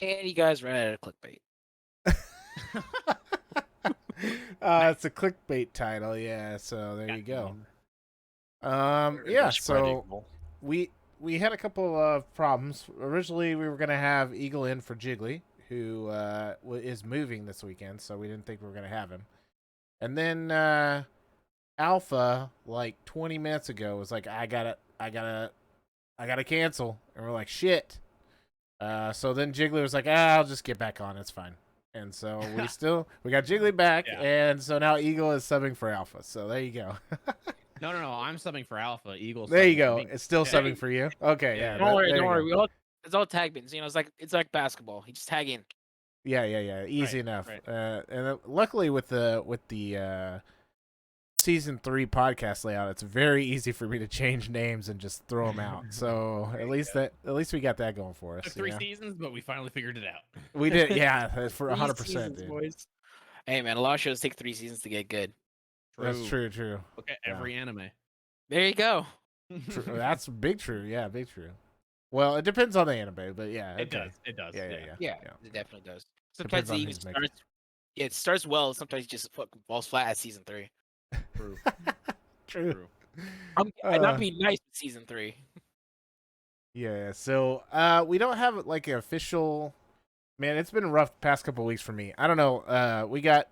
And you guys ran out of clickbait. It's a clickbait title, yeah. So there you go. Yeah. So we had a couple of problems. Originally, we were gonna have Eagle in for Jiggly, who is moving this weekend, so we didn't think we were gonna have him. And then Alpha, like 20 minutes ago, was like, I gotta cancel, and we're like, shit. So then Jiggly was like, I'll just get back on. It's fine. And so we got Jiggly back, and so now Eagle is subbing for Alpha. So there you go. No. I'm subbing for Alpha. Eagle's there you subbing go. for me. It's still subbing for you. Okay, yeah. Don't worry. It's all tag bins. You know, it's like basketball. You just tag in. Yeah. Easy enough. Right. And luckily with the season 3 podcast layout, it's very easy for me to change names and just throw them out. So at least we got that going for us. Took 3 seasons, but we finally figured it out. We did, yeah, for 100%. Boys. Hey man, a lot of shows take 3 seasons to get good. That's true. Look at every anime. There you go. True. That's big true. Yeah, big true. Well, it depends on the anime, but yeah, it does. It does. Yeah, it definitely does. Sometimes it even starts. Yeah, it starts well. Sometimes it just falls flat at season 3. True. I'm not being nice with season 3. Yeah, so we don't have like an official. Man, it's been a rough past couple of weeks for me. I don't know. We got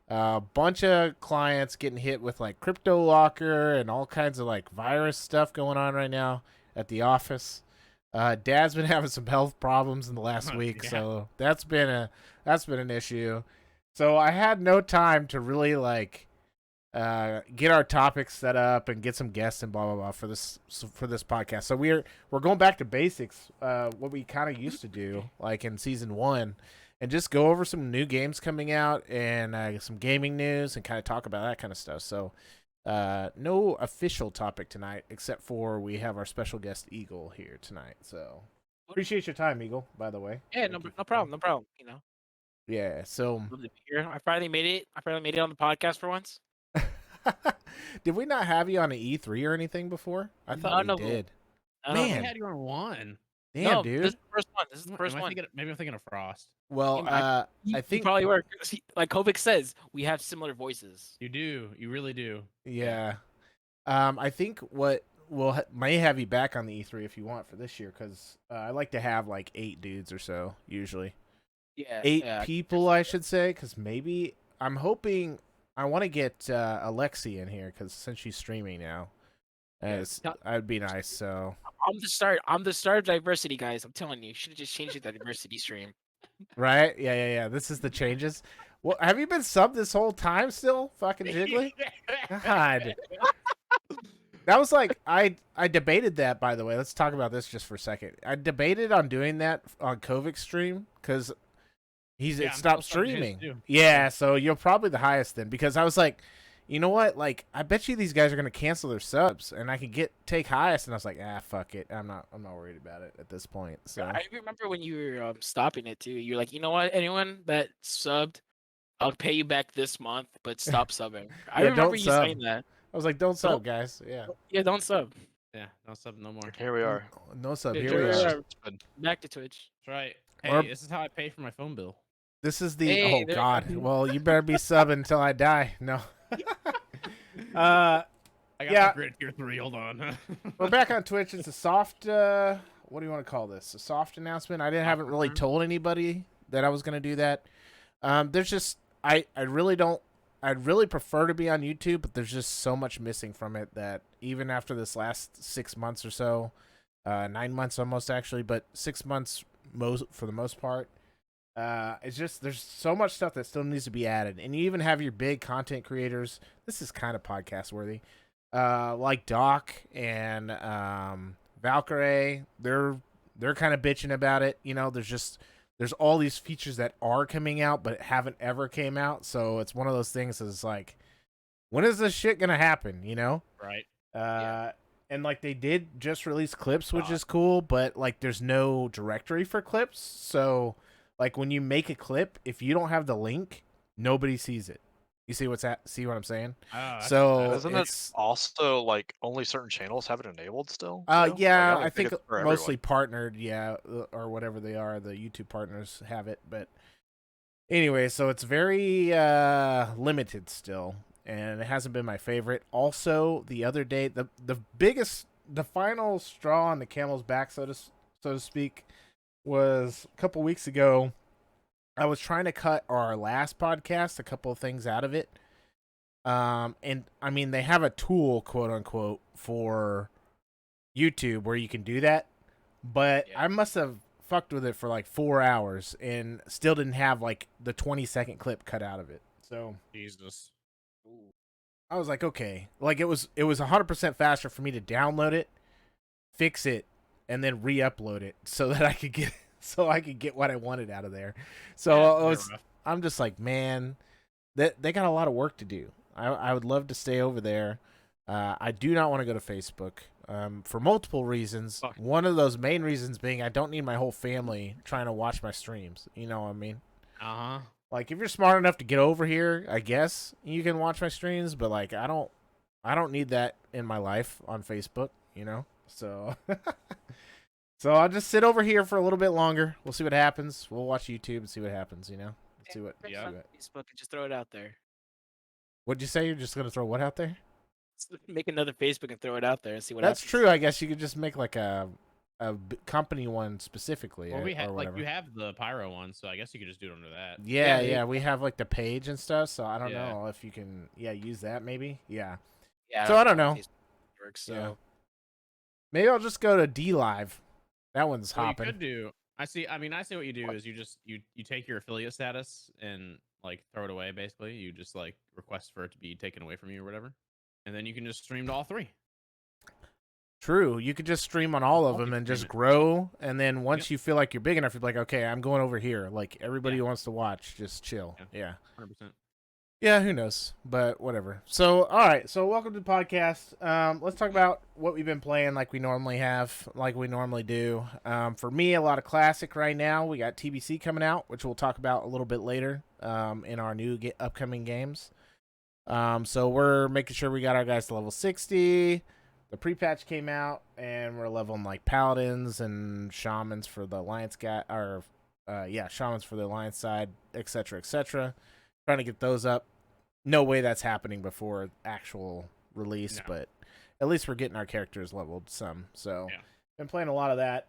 a bunch of clients getting hit with like crypto locker and all kinds of like virus stuff going on right now at the office. Dad's been having some health problems in the last week, so that's been an issue. So I had no time to really like get our topics set up and get some guests and blah blah blah for this podcast. So we're going back to basics, what we kind of used to do like in season 1, and just go over some new games coming out and some gaming news and kind of talk about that kind of stuff. So no official topic tonight, except for we have our special guest Eagle here tonight. So appreciate your time, Eagle, by the way. Yeah, no problem. You know. Yeah, so I finally made it. On the podcast for once. Did we not have you on an E3 or anything before? I thought we did. Man, we had you on 1. Damn, dude. This is the first one. This is the first one. Maybe I'm thinking of Frost. Well, I think probably work. Like Kovic says, we have similar voices. You do. You really do. Yeah. I think what may have you back on the E3 if you want for this year, because I like to have like 8 dudes or so usually. Yeah. 8 people, I should say, because maybe I'm hoping I want to get Alexi in here because since she's streaming now, that'd be nice. So I'm the star of diversity, guys. I'm telling you, should have just changed it to diversity stream. Right? Yeah. This is the changes. Well, have you been subbed this whole time still, fucking Jiggly? God. That was like I debated that, by the way. Let's talk about this just for a second. I debated on doing that on Kovic's stream because it stopped streaming. Yeah, so you're probably the highest then, because I was like, you know what? Like, I bet you these guys are gonna cancel their subs, and I could take highest. And I was like, fuck it. I'm not worried about it at this point. So I remember when you were stopping it too. You're like, you know what? Anyone that subbed, I'll pay you back this month, but stop subbing. I remember you saying that. I was like, don't sub, guys. Yeah. Yeah, don't sub. Yeah, don't sub no more. Here we are. No sub. Here we are. Back to Twitch. That's right. Hey, this is how I pay for my phone bill. This is the God. Well, you better be subbing until I die. No. I got the grid tier 3. Hold on. We're back on Twitch. It's a soft. What do you want to call this? A soft announcement. I haven't really told anybody that I was going to do that. There's just I really don't. I'd really prefer to be on YouTube, but there's just so much missing from it that even after this last 6 months or so, 9 months almost actually, but 6 months for the most part. It's just there's so much stuff that still needs to be added, and you even have your big content creators. This is kind of podcast worthy, like Doc and Valkyrie. They're kind of bitching about it. You know, there's all these features that are coming out but haven't ever came out. So it's one of those things that's like, when is this shit gonna happen? You know, right? And like they did just release clips, which is cool, but like there's no directory for clips, so. Like, when you make a clip, if you don't have the link, nobody sees it. You see see what I'm saying? Oh, So Isn't it also like only certain channels have it enabled still? Too? Yeah, Like, I I don't think think it's for mostly everyone. partnered, yeah, or whatever they are. The YouTube partners have it, but anyway, so it's very limited still, and it hasn't been my favorite. Also, the other day, the final straw on the camel's back, so to speak, was a couple weeks ago. I was trying to cut our last podcast, a couple of things out of it. And I mean, they have a tool, quote unquote, for YouTube where you can do that, but I must have fucked with it for like 4 hours and still didn't have like the 20-second clip cut out of it. So Jesus. I was like, okay, like it was 100% faster for me to download it, fix it, and then re-upload it so that I could get what I wanted out of there. So I'm just like, man, they got a lot of work to do. I would love to stay over there. I do not want to go to Facebook for multiple reasons. Fuck. One of those main reasons being I don't need my whole family trying to watch my streams. You know what I mean? Uh-huh. Like if you're smart enough to get over here, I guess you can watch my streams. But like I don't need that in my life on Facebook. You know, so so I'll just sit over here for a little bit longer. We'll see what happens. We'll watch YouTube and see what happens. You know, see what. Yeah. Facebook and just throw it out there. What'd you say? You're just gonna throw what out there? Make another Facebook and throw it out there and see what That's happens. true. I guess you could just make like a company one specifically. Well, we or have whatever. you have the Pyro one, so I guess you could just do it under that. Yeah, we have like the page and stuff. So I don't Yeah. know if you can, use that maybe. Yeah. Yeah. So I don't know. Facebook works, so. Yeah. Maybe I'll just go to D Live. That one's What hopping. you could do. I see what you do is you take your affiliate status and like throw it away. Basically, you just like request for it to be taken away from you or whatever, and then you can just stream to all three. True. You could just stream on all of them and just grow. And then once you feel like you're big enough, you're like, okay, I'm going over here. Like everybody who wants to watch, just chill. Yeah. 100%. Yeah, who knows? But whatever. So, all right. So, welcome to the podcast. Let's talk about what we've been playing like we normally do. For me, a lot of classic right now. We got TBC coming out, which we'll talk about a little bit later in our new upcoming games. So, we're making sure we got our guys to level 60. The pre-patch came out, and we're leveling like paladins and shamans for the alliance shamans for the alliance side, etc., etc. Trying to get those up. No way that's happening before actual release, but at least we're getting our characters leveled some. So, been playing a lot of that.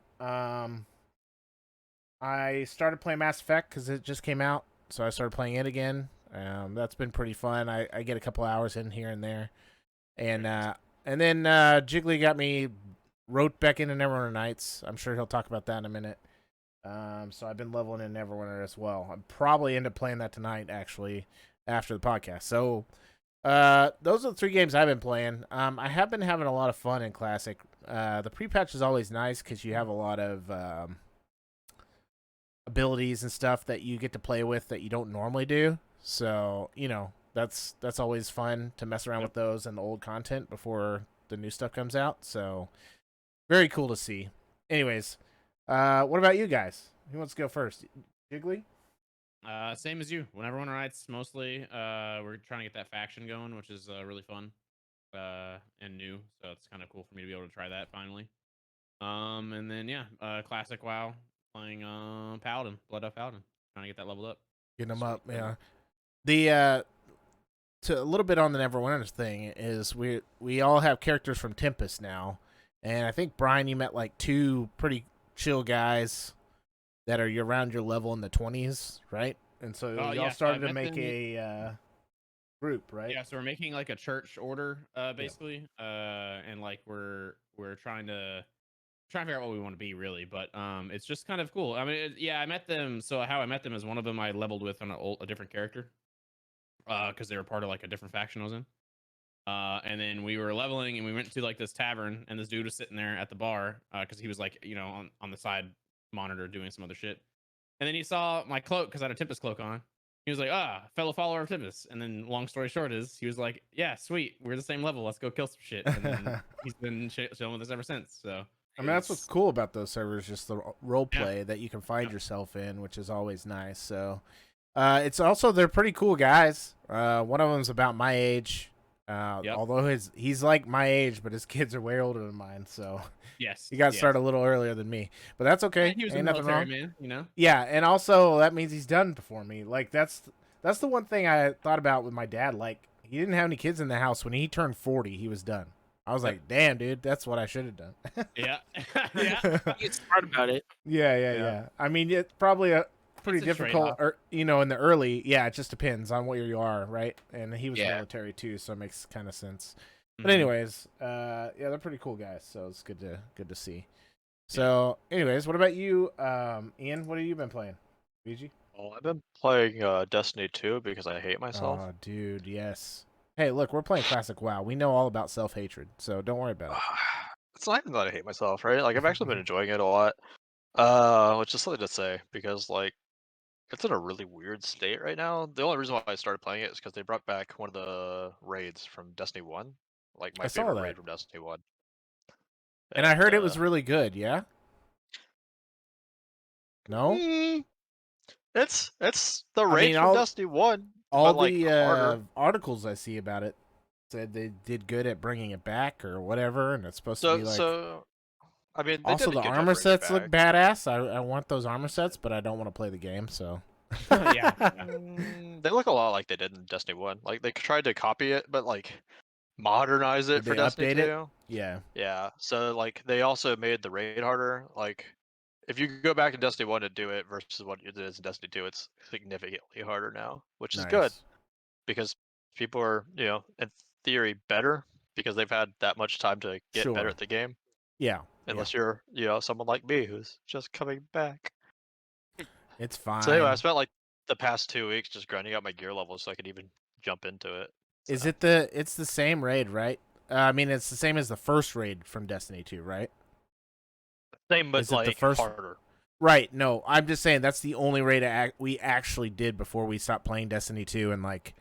I started playing Mass Effect because it just came out, so I started playing it again. That's been pretty fun. I get a couple hours in here and there, and then Jiggly got me wrote back into Neverwinter Nights. I'm sure he'll talk about that in a minute. So I've been leveling in Neverwinter as well. I'm probably end up playing that tonight, actually, after the podcast. So, those are the 3 games I've been playing. I have been having a lot of fun in Classic. The pre-patch is always nice because you have a lot of abilities and stuff that you get to play with that you don't normally do. So, that's always fun to mess around with those and the old content before the new stuff comes out. So, very cool to see. Anyways, what about you guys? Who wants to go first? Jiggly? Same as you. Whenever Neverwinter Nights, mostly. We're trying to get that faction going, which is really fun and new. So it's kind of cool for me to be able to try that finally. And then classic WoW, playing Paladin, Blood Elf Paladin, trying to get that leveled up. Getting them up, yeah. The to a little bit on the Neverwinter thing is we all have characters from Tempest now, and I think Brian, you met like 2 pretty chill guys that are around your level in the 20s, right? And so y'all started to make a group, right? Yeah, so we're making like a church order, basically, and like we're trying to figure out what we want to be, really. But it's just kind of cool. I mean, I met them. So how I met them is one of them I leveled with on a different character, because they were part of like a different faction I was in. And then we were leveling, and we went to like this tavern, and this dude was sitting there at the bar, because he was like, on the side monitor doing some other shit. And then he saw my cloak because I had a Tempest cloak on. He was like, fellow follower of Tempest. And then long story short is he was like, yeah, sweet, we're the same level, let's go kill some shit. And then he's been chilling with us ever since. So I mean, that's what's cool about those servers, just the role play that you can find yourself in, which is always nice. So It's also they're pretty cool guys. One of them's about my age. Yep. Although he's like my age, but his kids are way older than mine, so Yes. he got yes. started a little earlier than me. But that's okay. He was Ain't a nothing military wrong. man, you know. Yeah, and also that means he's done before me. Like that's the one thing I thought about with my dad. Like he didn't have any kids in the house when he turned 40. He was done. I was like, damn, dude, that's what I should have done. Yeah. Yeah. Get smart about it. Yeah. I mean, it's probably a pretty It's a difficult, trade-off. in the early. Yeah, it just depends on where you are, right? And he was Yeah. military too, so it makes kind of sense. But Mhm. anyways, yeah, they're pretty cool guys, so it's good to see. So, anyways, what about you, Ian? What have you been playing, BG? Well, I've been playing Destiny 2 because I hate myself. Oh, dude, yes. Hey, look, we're playing classic WoW. We know all about self-hatred, so don't worry about it. It's not even that I hate myself, right? Like I've actually been enjoying it a lot. Which is something to say because like it's in a really weird state right now. The only reason why I started playing it is because they brought back one of the raids from Destiny 1, like I my saw favorite that. raid from Destiny 1. And I heard it was really good, yeah? No? mm, it's the I raid mean, from Destiny 1, all but like the harder. articles I see about it said they did good at bringing it back or whatever, and it's supposed to be like. I mean, they Also, did a the good job armor bringing it sets look back. badass. I want those armor sets, but I don't want to play the game, so. Yeah. They look a lot like they did in Destiny 1. Like they tried to copy it, but like modernize Did it for they Destiny update it? 2. Yeah. Yeah. So like they also made the raid harder. Like if you go back in Destiny 1 to do it versus what it is in Destiny 2, it's significantly harder now, which is good Nice. because people are, in theory better because they've had that much time to get better Sure. at the game. Yeah. Unless you're, someone like me who's just coming back. It's So anyway, I fine. spent like the past 2 weeks just grinding out my gear levels so I could even jump into it. Is So. it it's the same raid, right? I mean, it's the same as the first raid from Destiny 2, right? Same, but Is it the like first? harder. Right. No, I'm just saying that's the only raid we actually did before we stopped playing Destiny 2 and like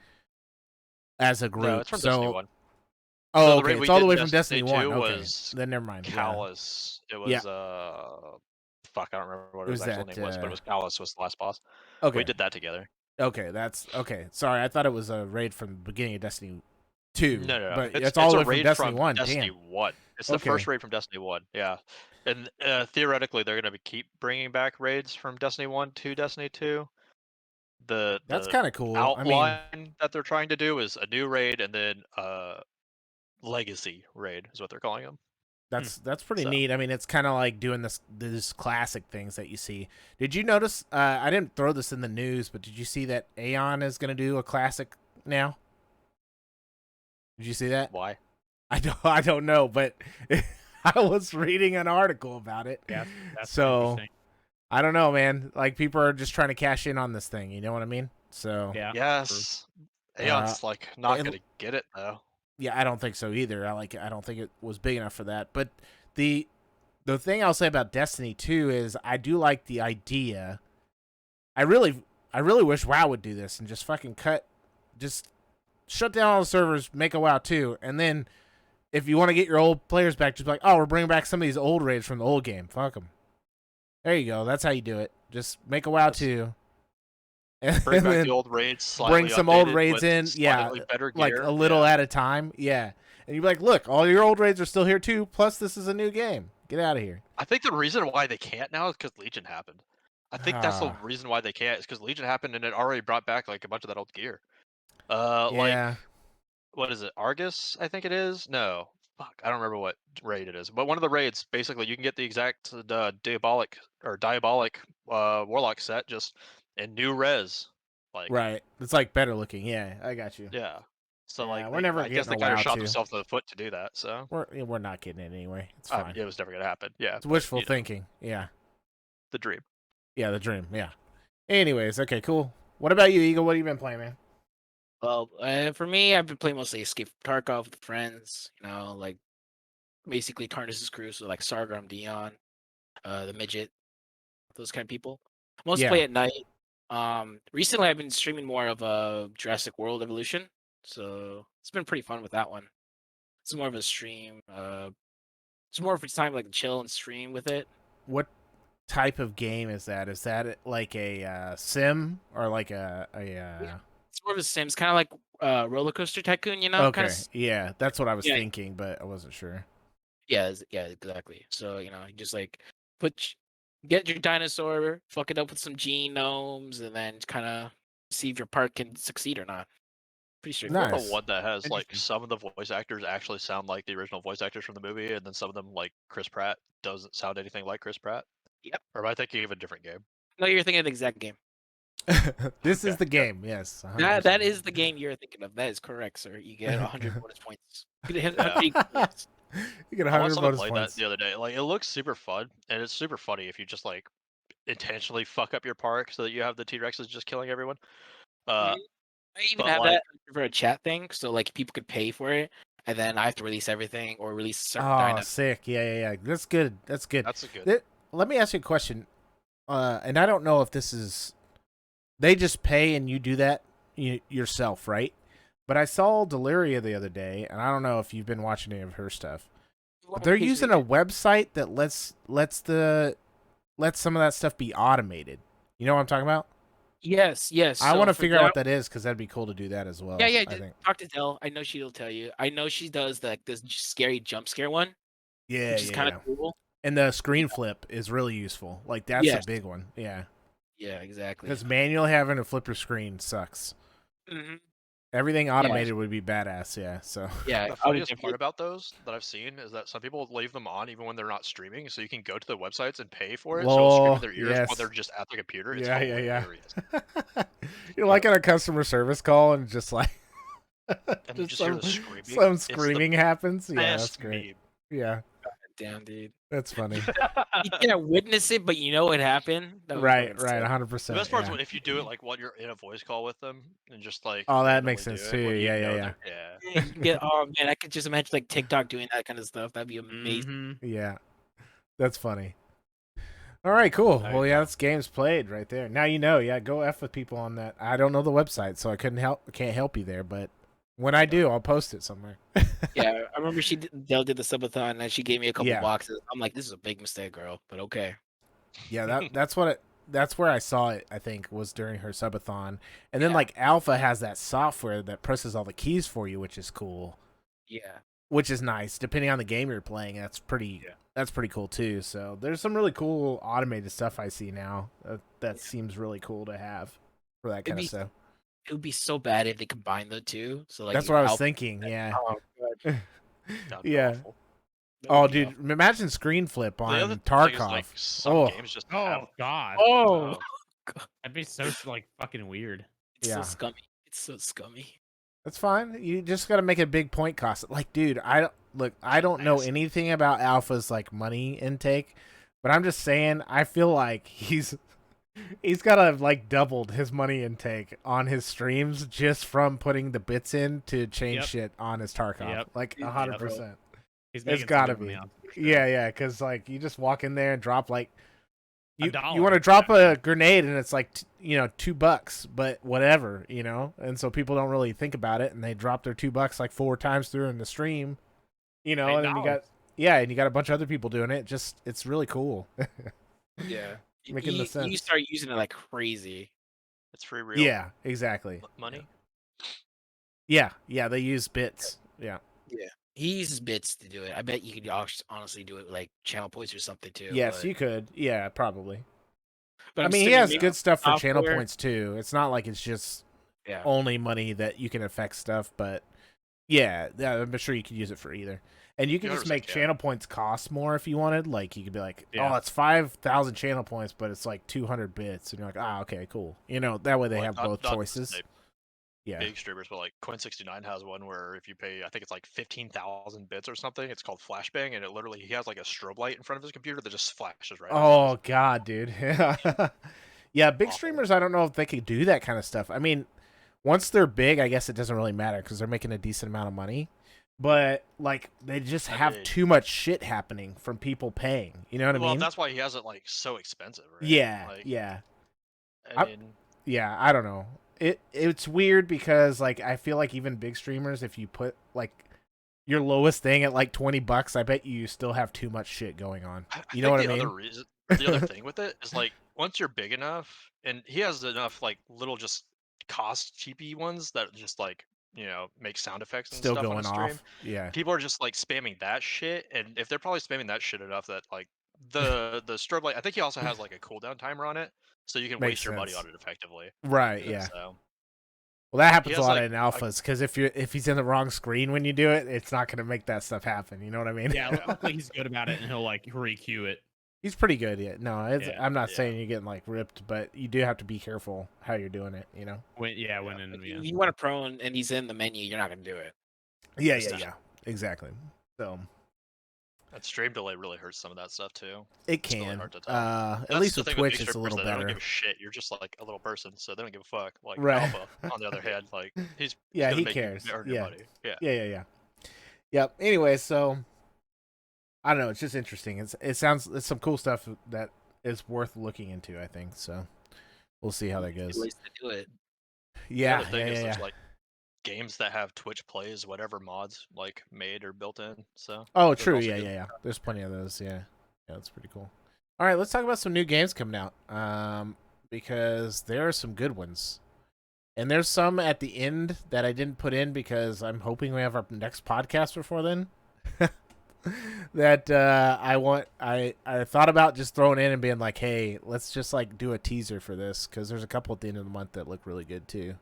as a group. No, it's from Destiny So, 1. oh, So the okay, raid it's we all did the in way from Destiny 1. 2 Okay, was then never mind. Yeah. Callus. It Yeah. was fuck, I don't remember what It his was actual that. name was, but it was Callus was the last boss. Okay. We did that together. Okay, that's okay. Sorry, I thought it was a raid from the beginning of Destiny 2. No. But It's it's all the a way from raid Destiny from 1. Destiny Damn. 1. It's the Okay. first raid from Destiny 1. Yeah, and theoretically they're gonna keep bringing back raids from Destiny 1 to Destiny 2. That's The kind of cool. I mean, outline that they're trying to do is a new raid and then legacy raid is what they're calling them. that's pretty So. neat. I mean, it's kind of like doing this classic things that you see. Did you notice? I didn't throw this in the news, but did you see that Aeon is going to do a classic now? Did you see that? Why? I don't know, but I was reading an article about it. Yeah. That's So interesting. I don't know, man. Like people are just trying to cash in on this thing. You know what I mean? So Yeah. Yes. Aeon's like not gonna get it though. yeah, I don't think so either. I don't think it was big enough for that. But the thing I'll say about Destiny 2 is I do like the idea. I really wish WoW would do this and just fucking just shut down all the servers, make a WoW 2, and then if you want to get your old players back, just be like, oh, we're bringing back some of these old raids from the old game. Fuck them. There you go. That's how you do it. Just make a WoW 2. And Bring back then the old raids. bring some old updated raids with in. Yeah, slightly better like gear. a little at a time. Yeah. And you'd be like, look, all your old raids are still here too. Plus, this is a new game. Get out of here. I think the reason why they can't now is because Legion happened. I think that's the Ah. reason why they can't is because Legion happened and it already brought back like a bunch of that old gear. Yeah. Like what is it? Argus, I think it is. No, fuck, I don't remember what raid it is. But one of the raids, basically, you can get the exact diabolic warlock set just in new res. Like Right. It's like better looking. Yeah, I got you. yeah. So Yeah, like we're never I guess getting they a kind of WoW shot 2. themselves in the foot to do that. So We're not getting it anyway. It's fine. it was never gonna happen. Yeah, It's but, wishful thinking. Yeah. the dream. Yeah, the dream. Yeah. Anyways, okay, cool. What about you, Eagle? What have you been playing, man? Well, for me, I've been playing mostly Escape from Tarkov with friends. Like basically Tarnis's crew, so like Sargrim, Dion, the midget, those kind of people. Mostly play at night. Recently I've been streaming more of Jurassic World Evolution, so it's been pretty fun with that one. It's more of a stream. It's more of a time like to chill and stream with it. What type of game is that? Is that like a sim or like a It's more of a Sims, kind of like Roller Coaster Tycoon, you know, kind Okay, of. yeah, that's what I was Yeah, thinking, but I wasn't sure. yeah, yeah, exactly. So you know, you just like put get your dinosaur, fuck it up with some genomes, and then kind of see if your park can succeed or not. Pretty I want straightforward. the Nice. one that has like Interesting. some of the voice actors actually sound like the original voice actors from the movie, and then some of them, like Chris Pratt, doesn't sound anything like Chris Pratt. Yep. Or am I thinking of a different game? No, you're thinking of the exact game. This is Okay, the good. game. Yes, That 100%. is the game you're thinking of. That is correct, sir. You get 100 bonus points. You get Yeah. 100 equal points. You get I watched 100 someone bonus play that points. the other day. Like, it looks super fun, and it's super funny if you just like intentionally fuck up your park so that you have the T Rexes just killing everyone. Mhm. Uh, I even but have like, that for a chat thing, so like people could pay for it, and then I have to release everything or release certain Oh, dino. sick. Yeah, yeah, yeah. That's good. That's good. that's a good. Let me ask you a question. And I don't know if this is they just pay and you do that yourself, right? But I saw Deliria the other day, and I don't know if you've been watching any of her stuff. But they're using a website that lets some of that stuff be automated. You know what I'm talking about? Yes, yes. I So want to for figure out that, what that is because that'd be cool to do that as well. yeah, yeah. I Just think. talk to Dell. I know she'll tell you. I know she does like this scary jump scare one, Yeah, which is yeah, kind of yeah. cool. And the Yeah. screen flip is really useful. Like that's a Yes. big one. Yeah, Yeah. Exactly. because manual having a flipper screen sucks. Hmm. Everything Yeah. automated would be badass. Yeah. So. Yeah. The I would funniest part definitely. about those that I've seen is that some people leave them on even when they're not streaming, so you can go to the websites and pay for it, so it'll scream in Lol. their ears while they're Yes. just at the computer. It's Yeah, yeah, hilarious. yeah. You're like on a customer service call and just like And you just just hear the screaming. some It's the screaming happens. Yeah, that's best great. meme. Yeah, Damn, dude. that's funny. You can't witness it, but you know it happened. That would be Right, fucking right, sick. 100%. The best part is Yeah. if you do it like while you're in a voice call with them and just like Oh, that makes randomly do sense it too. when you Yeah, know yeah, they're yeah. Yeah, you get. Oh man, I could just imagine like TikTok doing that kind of stuff. That'd be amazing. Mm-hmm. yeah. Yeah, that's funny. All right, cool. There Well, you yeah, go. that's games played right there. Now you know. Yeah, go f with people on that. I don't know the website, so I can't help you there. But when I do, I'll post it somewhere. Yeah, I remember Dell did the subathon and she gave me a couple Yeah. boxes. I'm like, this is a big mistake, girl, but okay. Yeah, that's where I saw it, I think, was during her subathon. And then Yeah. like Alpha has that software that presses all the keys for you, which is cool. Yeah. Which is nice. Depending on the game you're playing, that's pretty cool too. So there's some really cool automated stuff I see now. That seems really cool to have for that kind of stuff. It would be so bad if they combine the two. So like That's what I was Alpha- thinking, yeah. Oh god. That'd be Yeah. awful. That Oh would be dude, imagine screen flip The on other thing is Tarkov. like some Oh, games just have Oh God, awful. Oh, that'd be so like fucking weird. it's Yeah. so scummy. It's so scummy. that's fine. You just got to make a big point cost. Like, dude, I don't know massive. anything about Alpha's like money intake, but I'm just saying I feel like he's got to like doubled his money intake on his streams just from putting the bits in to change Yep. shit on his Tarkov. Yep. Like Yep. 100%. He's It's making some gotta good money be. off it, for sure. Yeah, yeah, because like you just walk in there and drop like you $1, want to drop a actually. grenade and it's like $2, but whatever, and so people don't really think about it and they drop their $2 like 4 times through in the stream, and then $8. and you got a bunch of other people doing it. Just it's really cool. Yeah. Making the sense. You start using it like crazy. It's free real Yeah, exactly. money. Yeah, they use bits. Yeah. Yeah. He uses bits to do it. I bet you could honestly do it with like channel points or something too. Yes, but, you could. Yeah, probably. but I I'm mean, he assuming has maybe good stuff for channel software- points too. It's not like it's just Yeah. only money that you can affect stuff, but yeah, I'm sure you could use it for either. And you can just 100% make can. channel points cost more if you wanted. Like you could be like, Yeah. oh, it's 5,000 channel points, but it's like 200 bits, and you're like, okay, cool. That way they Like, have not- both not to choices. say Yeah. Big streamers, but like Coin69 has one where if you pay, I think it's like 15,000 bits or something. It's called Flashbang, and he has like a strobe light in front of his computer that just flashes right. Oh god, dude. Yeah, big Awful. streamers. I don't know if they could do that kind of stuff. I mean, once they're big, I guess it doesn't really matter because they're making a decent amount of money. But like, they just have mean- too much shit happening from people paying. You know what I Well, mean? that's why he has it like so expensive, right? Yeah, Like, yeah, I mean, yeah. I don't know. It's weird because like I feel like even big streamers, if you put like your lowest thing at like $20, I bet you still have too much shit going on. I You know what think I the mean? other reason Or the other thing with it is like once you're big enough, and he has enough like little just cost cheapy ones that just like make sound effects and Still stuff on a going stream. off. Yeah. People are just like spamming that shit, and if they're probably spamming that shit enough that like the strobe light, I think he also has like a cooldown timer on it, so you can Makes waste your money sense. on it effectively. Right. Yeah. So Well, that he happens a has lot like in alphas because if he's in the wrong screen when you do it, it's not going to make that stuff happen. You know what I mean? Yeah, luckily he's good about it, and he'll like re-queue it. He's pretty good. Yeah. No, Yeah, I'm not yeah. saying you're getting like ripped, but you do have to be careful how you're doing it. You know? When in, If you want a prone and he's in the menu, you're not gonna do it. Yeah. It's Yeah. not. Yeah. Exactly. So that stream delay really hurts some of that stuff too. it It's really can. hard to tell. At That's least the with thing Twitch, big it's a strippers, little that they don't better. give a shit. You're just like a little person, so they don't give a fuck. Like Right. Alpha, on the other hand, like he's Yeah, gonna he make cares. You earn Yeah. your money. Yeah. Yeah. Yep. Anyway, so I don't know. It's just interesting. It's some cool stuff that is worth looking into. I think so. We'll see how that goes. Ways to do it. Yeah. The thing is, Yeah. there's like games that have Twitch plays, whatever mods like made or built in. So Oh, those are true. also Yeah. good. Yeah. There's plenty of those. Yeah. That's pretty cool. All right, let's talk about some new games coming out. Because there are some good ones. And there's some at the end that I didn't put in because I'm hoping we have our next podcast before then. That I thought about just throwing in and being like, hey, let's just like do a teaser for this because there's a couple at the end of the month that look really good too.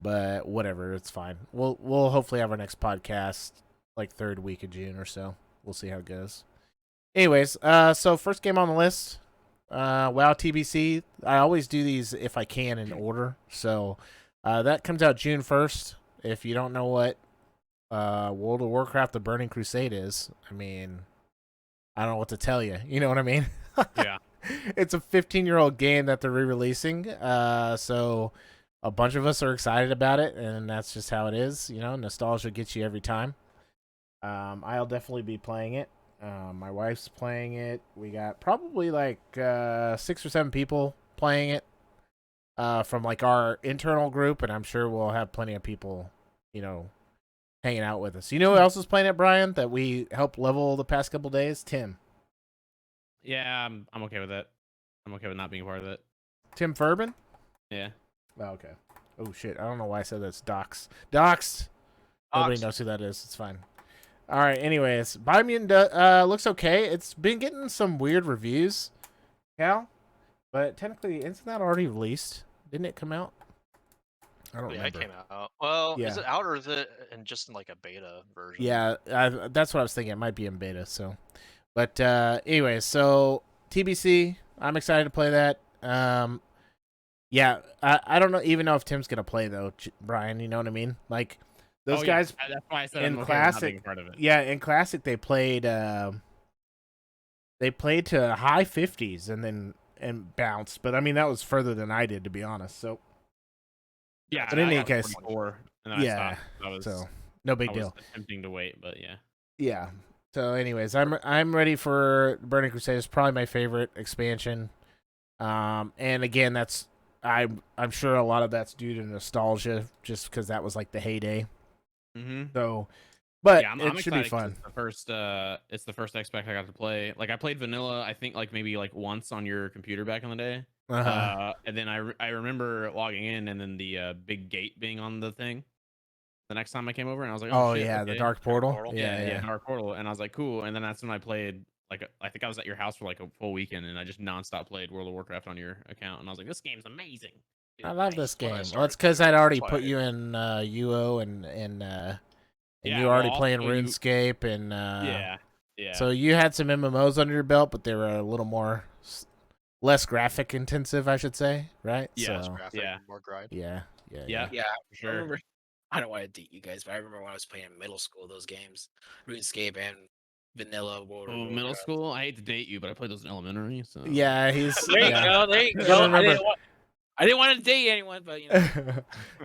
But whatever, it's fine. We'll hopefully have our next podcast like third week of June or so. We'll see how it goes. Anyways, so first game on the list, WoW TBC. I always do these if I can in order. So that comes out June 1st. If you don't know what World of Warcraft: The Burning Crusade is, I mean, I don't know what to tell you. You know what I mean? Yeah. It's a 15-year-old game that they're re-releasing. So a bunch of us are excited about it, and that's just how it is. You know, nostalgia gets you every time. I'll definitely be playing it. My wife's playing it. We got probably like 6 or 7 people playing it from like our internal group, and I'm sure we'll have plenty of people, hanging out with us. You know who else is playing it, Brian, that we helped level the past couple days? Tim. Yeah, I'm okay with that. I'm okay with not being a part of it. Tim Furbin? Yeah. Oh, okay. Oh, shit. I don't know why I said that's Docs. Docs! Nobody knows who that is. It's fine. All right, anyways. Biomutant looks okay. It's been getting some weird reviews, Cal. But technically, isn't that already released? Didn't it come out? I don't remember. Yeah, it came out. Well, Yeah. is it out or is it just in like a beta version? Yeah, that's what I was thinking. It might be in beta. So, but anyway, so TBC, I'm excited to play that. Yeah, I don't even know if Tim's gonna play though, Brian. You know what I mean? Like those guys. Yeah. That's why I said in I'm okay with not being classic. a part of it. Yeah, in classic they played to high 50s and bounced, but I mean that was further than I did, to be honest. So Yeah, but in I any got case, 44, and then I yeah. stopped. That was, So no big I was deal. attempting to wait, but yeah. Yeah. So, anyways, I'm ready for Burning Crusade. It's probably my favorite expansion. And again, I'm sure a lot of that's due to nostalgia, just because that was like the heyday. Mm-hmm. So, but Yeah, I'm it should be excited 'cause fun. it's the first expect I got to play. Like I played vanilla, I think like maybe like once on your computer back in the day. And then I remember logging in and then the big gate being on the thing. The next time I came over and I was like, oh shit, yeah, okay. the Dark Portal. Portal. Yeah. Dark Portal, and I was like, cool. And then that's when I played. Like I think I was at your house for like a full weekend, and I just nonstop played World of Warcraft on your account, and I was like, this game's amazing. I love this when I game. Well, started it's because I'd already That's put why you in UO and Yeah, you were already well, playing also you- RuneScape and yeah. So you had some MMOs under your belt, but they were a little more less graphic intensive, I should say, right? Yeah, So, Graphic, Yeah. more grind. Yeah, Yeah, for I sure. remember. I don't want to date you guys, but I remember when I was playing in middle school those games, RuneScape and Vanilla World of Oh, middle Warcraft. school. I hate to date you, but I played those in elementary. So Yeah, he's There you yeah. go. There you I go. remember- I didn't want to date anyone, but you know.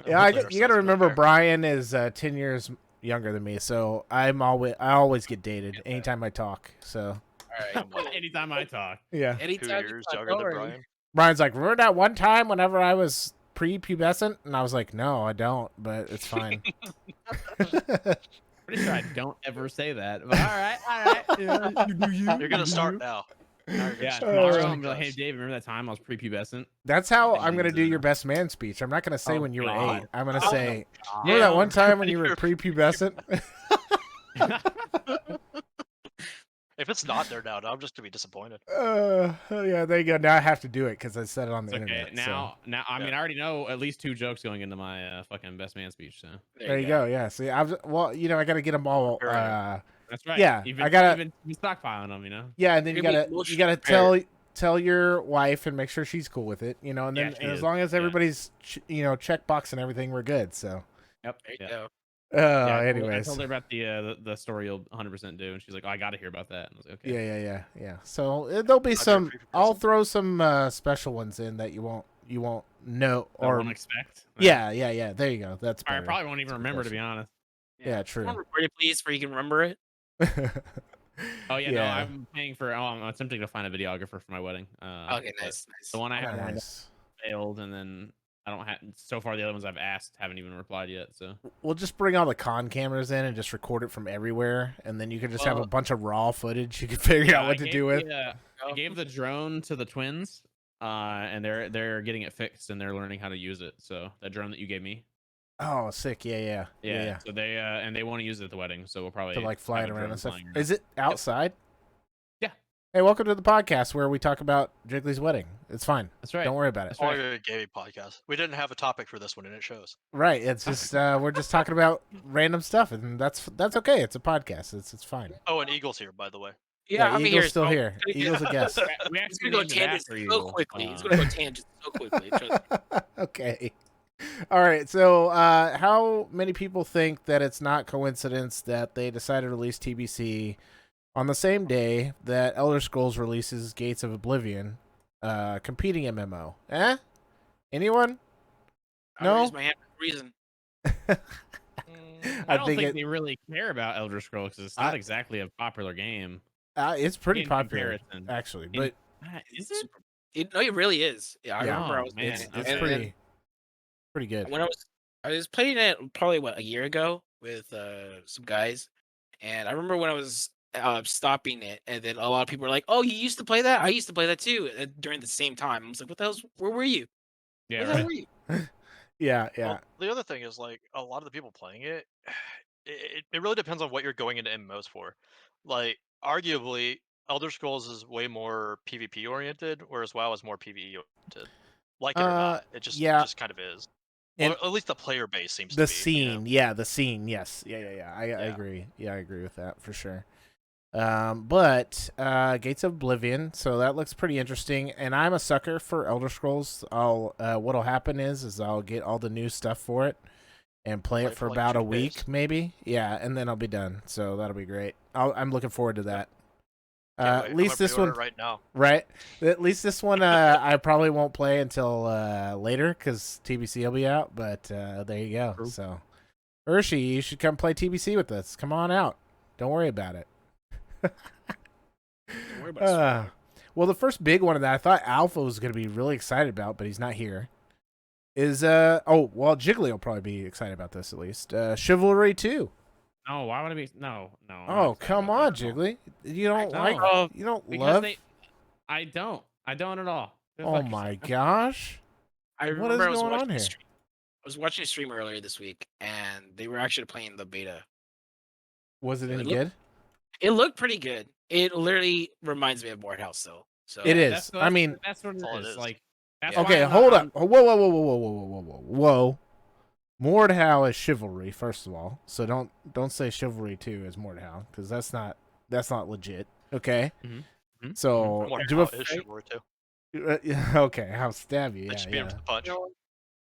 Yeah, Put you got to ourselves remember out there. Brian is 10 years younger than me, so I always get dated anytime I talk. So All right. anytime I talk, yeah, 2 Anytime you years talk, younger don't than worry. Brian. Brian's like, remember that one time whenever I was pre-pubescent, and I was like, no, I don't, but it's fine. pretty sure I don't ever say that. But all right. Yeah, you do you. You're gonna start now. Now you're Yeah, gonna tomorrow just I'm like, hey because- Dave, remember that time I was prepubescent? That's how I'm And, gonna do your best man speech. I'm not gonna say oh, when you were God. 8. I'm gonna Oh, say, God. remember that Yeah. one time when you were You're- prepubescent? If it's not there now, I'm just gonna be disappointed. Yeah, there you go. Now I have to do it because I said it on the It's okay. internet. So. Now, I mean, I already know at least 2 jokes going into my fucking best man speech. So There you go. Yeah. See, I was well. I gotta get them all. Preparing. that's right. Yeah, you've I gotta- been stockpiling them, you know. Yeah, and then you You're gotta being you gotta emotionally tell your wife and make sure she's cool with it. And Yeah, then she as is. long as Yeah. everybody's checkbox and everything, we're good. So. Yep. There you Yeah. go. Yeah, I Anyways. told her about the story you'll 100% do, and she's like, "Oh, I got to hear about that." And I was like, "Okay." Yeah. So there'll be I've been some. prepubescent. I'll throw some special ones in that you won't know I or won't expect. yeah. There you go. That's I better. probably won't even remember, to be honest. Yeah, true. Someone record it, please, where you can remember it. Oh yeah, no, I'm paying for. Oh, I'm attempting to find a videographer for my wedding. Okay, but nice. The one I have Nice. failed, and then I don't have. So far, the other ones I've asked haven't even replied yet. So We'll just bring all the con cameras in and just record it from everywhere, and then you could just have a Well- bunch of raw footage you can figure out what to do with. I gave the drone to the twins, and they're getting it fixed and they're learning how to use it. So that drone that you gave me, Oh, sick! Yeah. So they and they want to use it at the wedding. So we'll probably To like fly have it a around drone and stuff. flying around. Is it outside? Yeah. Hey, welcome to the podcast where we talk about Jiggly's wedding. It's fine. That's right. Don't worry about it. That's All right. your gaming podcast. We didn't have a topic for this one, and it shows. Right. It's just we're just talking about random stuff, and that's okay. It's a podcast. It's fine. Oh, and Eagle's here, by the way. Yeah, I'm Eagle's here. still so- here. Eagle's a guest. We He's actually gonna go named it tangent after so you. quickly. He's gonna go tangent so quickly. Trust me. Okay. All right. So, how many people think that it's not coincidence that they decided to release TBC on the same day that Elder Scrolls releases Gates of Oblivion, competing MMO? Anyone? I'm gonna No? use my hand for a reason. I don't think it- they really care about Elder Scrolls because it's not exactly a popular game. It's pretty in popular, comparison. actually. In- But Is it? No, it really is. Yeah, I Yeah. remember I Oh, was man. it's and pretty good. when I was playing it probably a year ago with some guys, and I remember when I was stopping it, and then a lot of people were like, "Oh, you used to play that? I used to play that too." During the same time, I was like, "What the hell's? Where were you? Yeah, Where the hell right. were you?" Yeah. Well, the other thing is, like, a lot of the people playing it, it really depends on what you're going into MMOs for. Like, arguably, Elder Scrolls is way more PvP oriented, whereas WoW is more PvE oriented. Like it or not, it just kind of is. And Or at least the player base seems the to be. scene, yeah, the scene, yes, yeah. I Yeah. agree. Yeah, I agree with that for sure. But Gates of Oblivion, so that looks pretty interesting. And I'm a sucker for Elder Scrolls. What'll happen is I'll get all the new stuff for it and play it for like about a 2 week, days. maybe. Yeah, and then I'll be done. So that'll be great. I'm looking forward to that. Can't wait. At I'm least gonna this pre-order one, it right now. right? At least this one, I probably won't play until later because TBC will be out. But there you go. True. So, Urshi, you should come play TBC with us. Come on out. Don't worry about it. Don't worry about it. Well, the first big one that I thought Alpha was going to be really excited about, but he's not here, is Jiggly will probably be excited about this at least. Chivalry 2. No, why would I be? No. I'm not Oh, excited come about on, that, no. Jiggly. You don't No. like? You don't Because love? I don't at all. Go Oh fuck my yourself. gosh. I What remember is I was going on watching a here? stream. I was watching a stream earlier this week, and they were actually playing the beta. Was it any It good? It looked pretty good. It literally reminds me of Morehouse, though. So It is. That's I mean, that's what That's all it it is. is. Like, that's Yeah. why okay, I'm hold not- up. Whoa. Mordhau is chivalry, first of all. So don't say chivalry 2 is Mordhau, because that's not legit. Okay. Mhm. Mhm. So More do how a it is chivalry too. okay, I'll stab you. It Yeah, should be him for the punch. you know, what?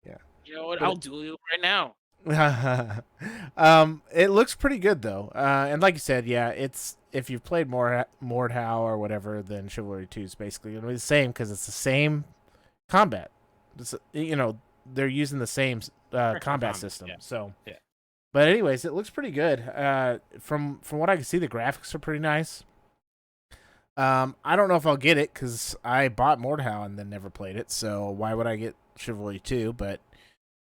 Yeah. You know what? But I'll duel you right now. It looks pretty good though, and like you said, yeah, it's if you've played Mordhau or whatever, then Chivalry 2 is basically gonna be the same because it's the same combat. They're using the same combat system. yeah. So, Yeah. But anyways, it looks pretty good. From what I can see, the graphics are pretty nice. I don't know if I'll get it because I bought Mordhau and then never played it. So why would I get Chivalry 2? But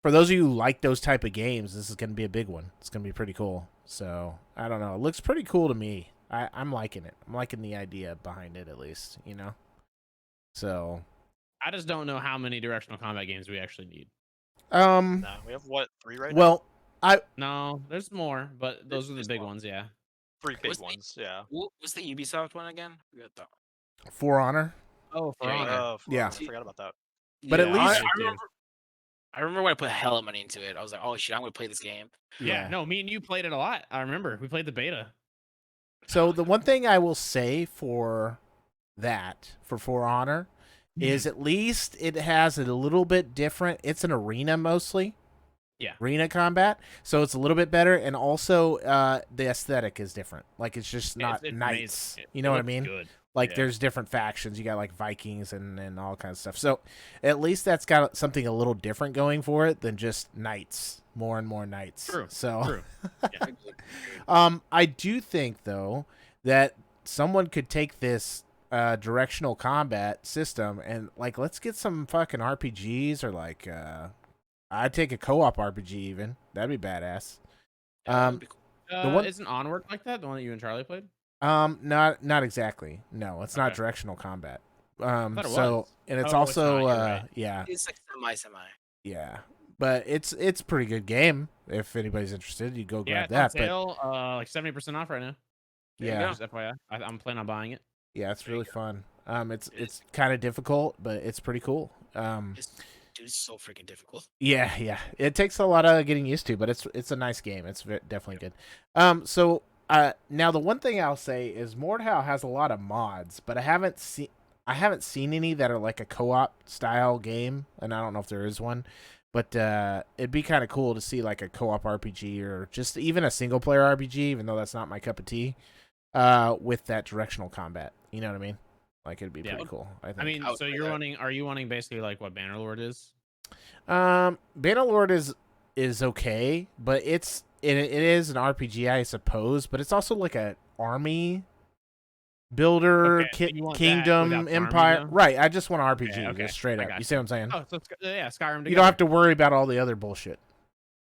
for those of you who like those type of games, this is going to be a big one. It's going to be pretty cool. So I don't know. It looks pretty cool to me. I'm liking it. I'm liking the idea behind it, at least, you know. So, I just don't know how many directional combat games we actually need. Nah, we have what 3 right now? well, No, there's more, but those are the There's big more. ones. Yeah. 3 big What's the- ones. Yeah. What's the Ubisoft one again? We got that. For Honor, Oh, For Yeah, Honor. For Yeah. Honor, I forgot about that. But at Yeah, least- I did too. I remember when I put hella money into it. I was like, oh shit, I'm gonna play this game. Yeah, no, me and you played it a lot. I remember we played the beta. So the one thing I will say for that, For Honor, is at least it has a little bit different. It's an arena mostly. Yeah. Arena combat. So it's a little bit better. And also the aesthetic is different. Like it's just not It's knights. amazing. You know It what I looks mean? Good. Like Yeah. there's different factions. You got like Vikings and all kinds of stuff. So at least that's got something a little different going for it than just knights. More and more knights. True. So True. I do think though that someone could take this directional combat system and like let's get some fucking RPGs or like I'd take a co-op RPG even. That'd be badass. That'd be cool. The one- Isn't Onward like that? The one that you and Charlie played? Not exactly. No, it's not Okay. directional combat. thought it So was. and it's Oh, it's also not, you're right. yeah, It's like semi. yeah. But it's a pretty good game. If anybody's interested, you go Yeah, grab it's on that. But sale, like 70% off right now. yeah, Just FYI, I'm planning on buying it. yeah, it's There you really fun. It's It it's kind of difficult, but it's pretty cool. Dude, it's so freaking difficult. Yeah. It takes a lot of getting used to, but it's a nice game. It's definitely good. So now the one thing I'll say is Mordhau has a lot of mods, but I haven't seen any that are like a co-op style game, and I don't know if there is one. But it'd be kind of cool to see like a co-op RPG or just even a single player RPG, even though that's not my cup of tea. With that directional combat, you know what I mean? Like it'd be Yeah. pretty cool. I think. I mean, I would so play you're that. wanting? Are you wanting basically like what Bannerlord is? Bannerlord is okay, but it is an RPG, I suppose. But it's also like a army builder, Okay, so you want that kingdom, without the army, empire. though? Right. I just want RPG, Okay, just straight I up. got You see what I'm saying? Oh, so yeah, Skyrim. You don't have to worry about all the other bullshit.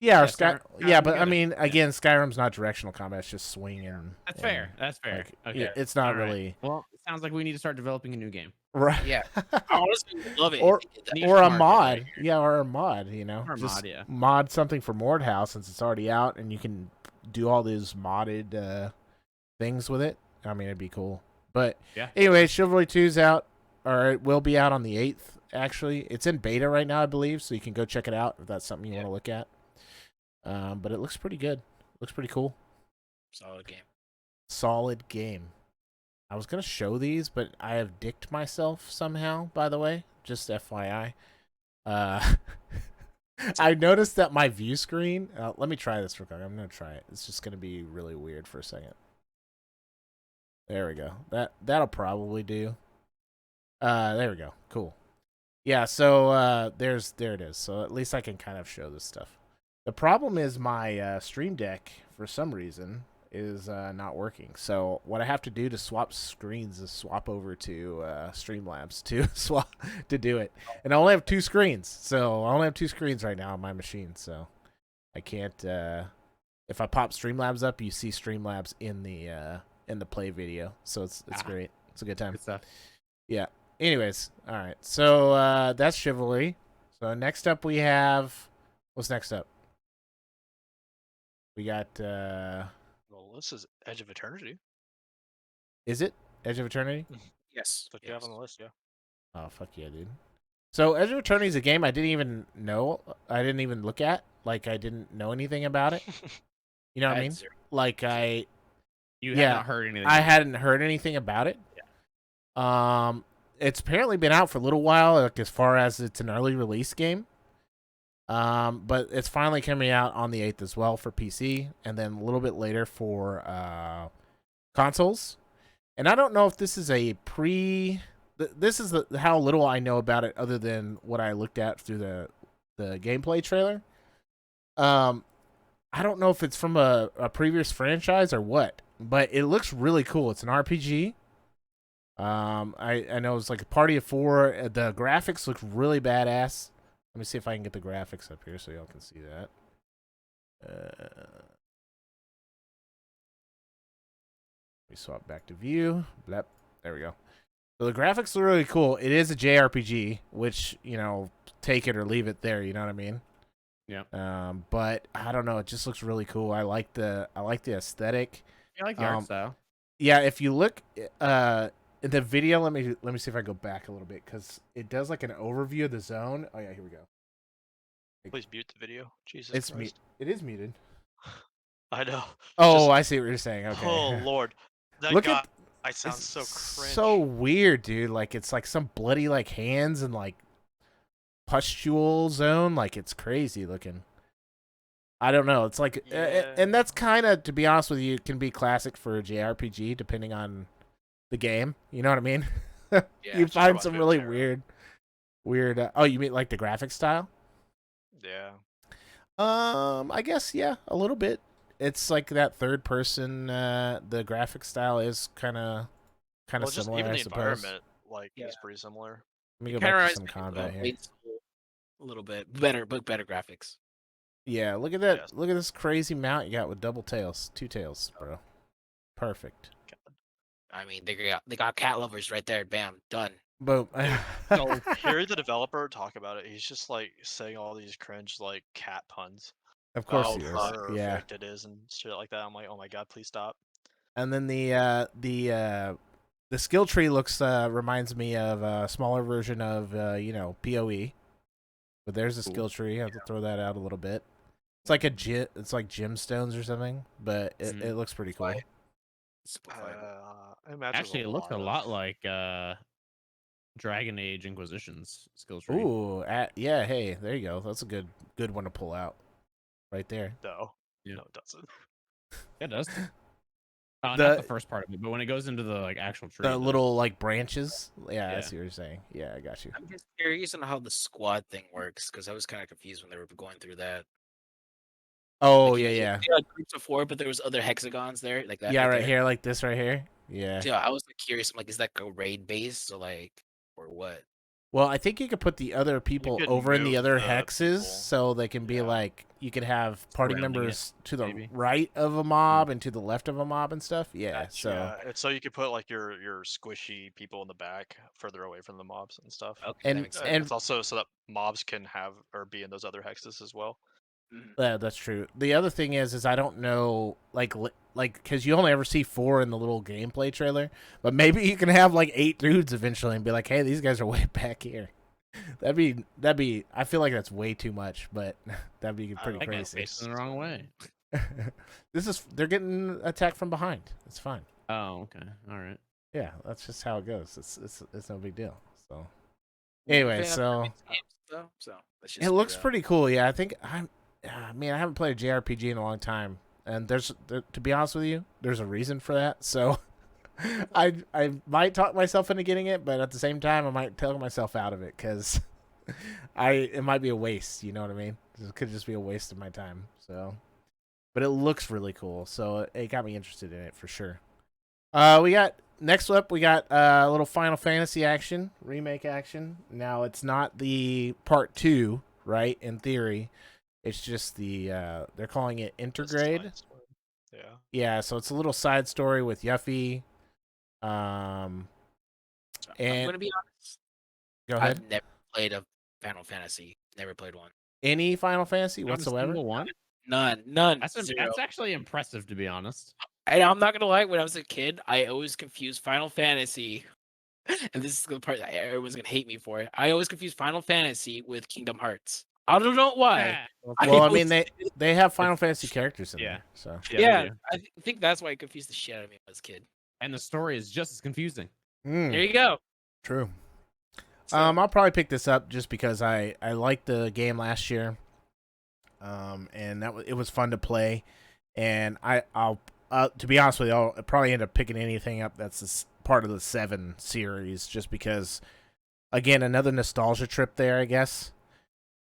Yeah, or Yeah, Sky. Skyrim Yeah, but I together. mean, Yeah. again, Skyrim's not directional combat; it's just swing and. That's fair. That's fair. like, Okay, yeah, it's not All right. really Well, it sounds like we need to start developing a new game. right. Yeah. I honestly would love it. Or- if they did that. Niche Or a market mod, right here. yeah, or a mod. You know, Or a just mod, yeah. mod something for Mordhau since it's already out, and you can do all these modded things with it. I mean, it'd be cool. But Yeah. anyway, Chivalry 2's out, or it will be out on the 8th. Actually, it's in beta right now, I believe, so you can go check it out if that's something you want to look at. But it looks pretty good. Looks pretty cool. Solid game. Solid game. I was gonna show these, but I have dicked myself somehow. By the way, just FYI. I noticed that my view screen. Let me try this real quick. I'm gonna try it. It's just gonna be really weird for a second. There we go. That'll probably do. There we go. Cool. Yeah. So there it is. So at least I can kind of show this stuff. The problem is my Stream Deck for some reason is not working. So what I have to do to swap screens is swap over to Streamlabs to do it. And I only have 2 screens. So I only have 2 screens right now on my machine. So I can't if I pop Streamlabs up, you see Streamlabs in the play video. So it's great. It's a good time. Good stuff. Yeah. Anyways, all right. So that's Chivalry. So next up we have what's next up? We got Well, this is Edge of Eternity. is it Edge of Eternity? Yes. That's what you have on the list, yeah. Oh fuck yeah, dude. So Edge of Eternity is a game I didn't even know. I didn't even look at. Like I didn't know anything about it. You know what I mean? Like You Yeah, have not heard anything. I hadn't heard anything about it. Yeah. It's apparently been out for a little while, like as far as it's an early release game. But it's finally coming out on the 8th as well for PC, and then a little bit later for consoles. And I don't know if this is a this is how little I know about it, other than what I looked at through the gameplay trailer. I don't know if it's from a previous franchise or what, but it looks really cool. It's an RPG. I know it's like a party of 4. The graphics look really badass. Let me see if I can get the graphics up here so y'all can see that. me swap back to view. Blep. There we go. So the graphics are really cool. It is a JRPG, which, you know, take it or leave it there, you know what I mean? Yeah. But I don't know, it just looks really cool. I like the aesthetic. I like the art style. Yeah, if you look in the video, let me see if I go back a little bit, cuz it does like an overview of the zone. Oh yeah, here we go. Please mute the video. Jesus It's Christ. it is muted. I know. Oh, Just- I see what you're saying. Okay. Oh Lord. That Look guy at I sound it's so cringe. so weird, dude. Like it's like some bloody like hands and like pustule zone. Like it's crazy looking. I don't know. It's like, Yeah. and that's kind of, to be honest with you, can be classic for a JRPG depending on the game. You know what I mean? Yeah, You just find reminds some me of really Terra. weird. Oh, you mean like the graphic style? Yeah. I guess yeah, a little bit. It's like that third person. The graphic style is kind of Well, just similar, even I the suppose. environment, like, Yeah. is pretty similar. Let me go Kind of back to reminds some me of combat here. Blade School a little bit better, but better graphics. Yeah, look at that. Yes. Look at this crazy mount you got with double tails, two tails, bro. Perfect. I mean, they got cat lovers right there. Bam, done. Boom. So hear the developer talk about it. He's just like saying all these cringe like cat puns. Of course Oh, he is. fuck. Yeah. Perfect it is and shit like that. I'm like, oh my god, please stop. And then the skill tree looks reminds me of a smaller version of PoE. But there's a skill tree. I have to throw that out a little bit. It's like it's like gemstones or something, but it looks pretty cool. Simplified. I imagine Actually, it looks a lot like Dragon Age Inquisition's skill tree. Ooh, yeah, hey, there you go. That's a good one to pull out. Right there. No. Yeah. No, it doesn't. It does. Not The- the first part of it, but when it goes into the like actual tree. The it does. little like branches. Yeah, I Yeah. see what you're saying. Yeah, I got you. I'm just curious on how the squad thing works because I was kind of confused when they were going through that. Oh, Like, yeah, you yeah. had groups of 4, but there was other hexagons there, like that. Yeah, right there. here, like this right here. Yeah. Yeah, I was like, curious. I'm like, is that a raid base? So like, or what? Well, I think you could put the other people could over in the move other the hexes, people. so they can be Yeah. like you could have party Surrounding it, members to the maybe. right of a mob and to the left of a mob and stuff. Yeah, Gotcha. so Yeah, and so you could put like your squishy people in the back, further away from the mobs and stuff. Okay, And- that makes sense. and- It's also so that mobs can have or be in those other hexes as well. Mhm. yeah, that's true. The other thing is I don't know like because you only ever see 4 in the little gameplay trailer, but maybe you can have like 8 dudes eventually and be like, hey, these guys are way back here. That'd be. I feel like that's way too much, but that'd be pretty I got crazy. facing the wrong way. They're getting attacked from behind. It's fine. Oh, okay. All right. Yeah, that's just how it goes. It's no big deal. So anyway, Yeah, so so that's it just looks me, though. pretty cool. Yeah, I think I mean, I haven't played a JRPG in a long time, and to be honest with you, there's a reason for that. So I might talk myself into getting it, but at the same time, I might tell myself out of it because it might be a waste. You know what I mean? It could just be a waste of my time. So, but it looks really cool, so it got me interested in it for sure. We got next up. We got a little Final Fantasy action, remake action. Now it's not the part 2, right? In theory, it's just the they're calling it Just Intergrade. side story. Yeah. Yeah, so it's a little side story with Yuffie. I'm And gonna be honest. go ahead. I've never played a Final Fantasy. Never played one. Any Final Fantasy Not a whatsoever? single one. None. That's Zero. that's actually impressive, to be honest. And I'm not gonna lie. When I was a kid, I always confused Final Fantasy, and this is the part that everyone's gonna hate me for it. I always confused Final Fantasy with Kingdom Hearts. I don't know why. Ah, Well, I always mean they have Final Fantasy characters in Yeah. there, so yeah, they Yeah, do. I think that's why it confused the shit out of me when I was a kid. And the story is just as confusing. Mm, There you go. true. So, I'll probably pick this up just because I liked the game last year. And it was fun to play, and I'll to be honest with you, I'll probably end up picking anything up that's part of the 7 series, just because, again, another nostalgia trip there, I guess.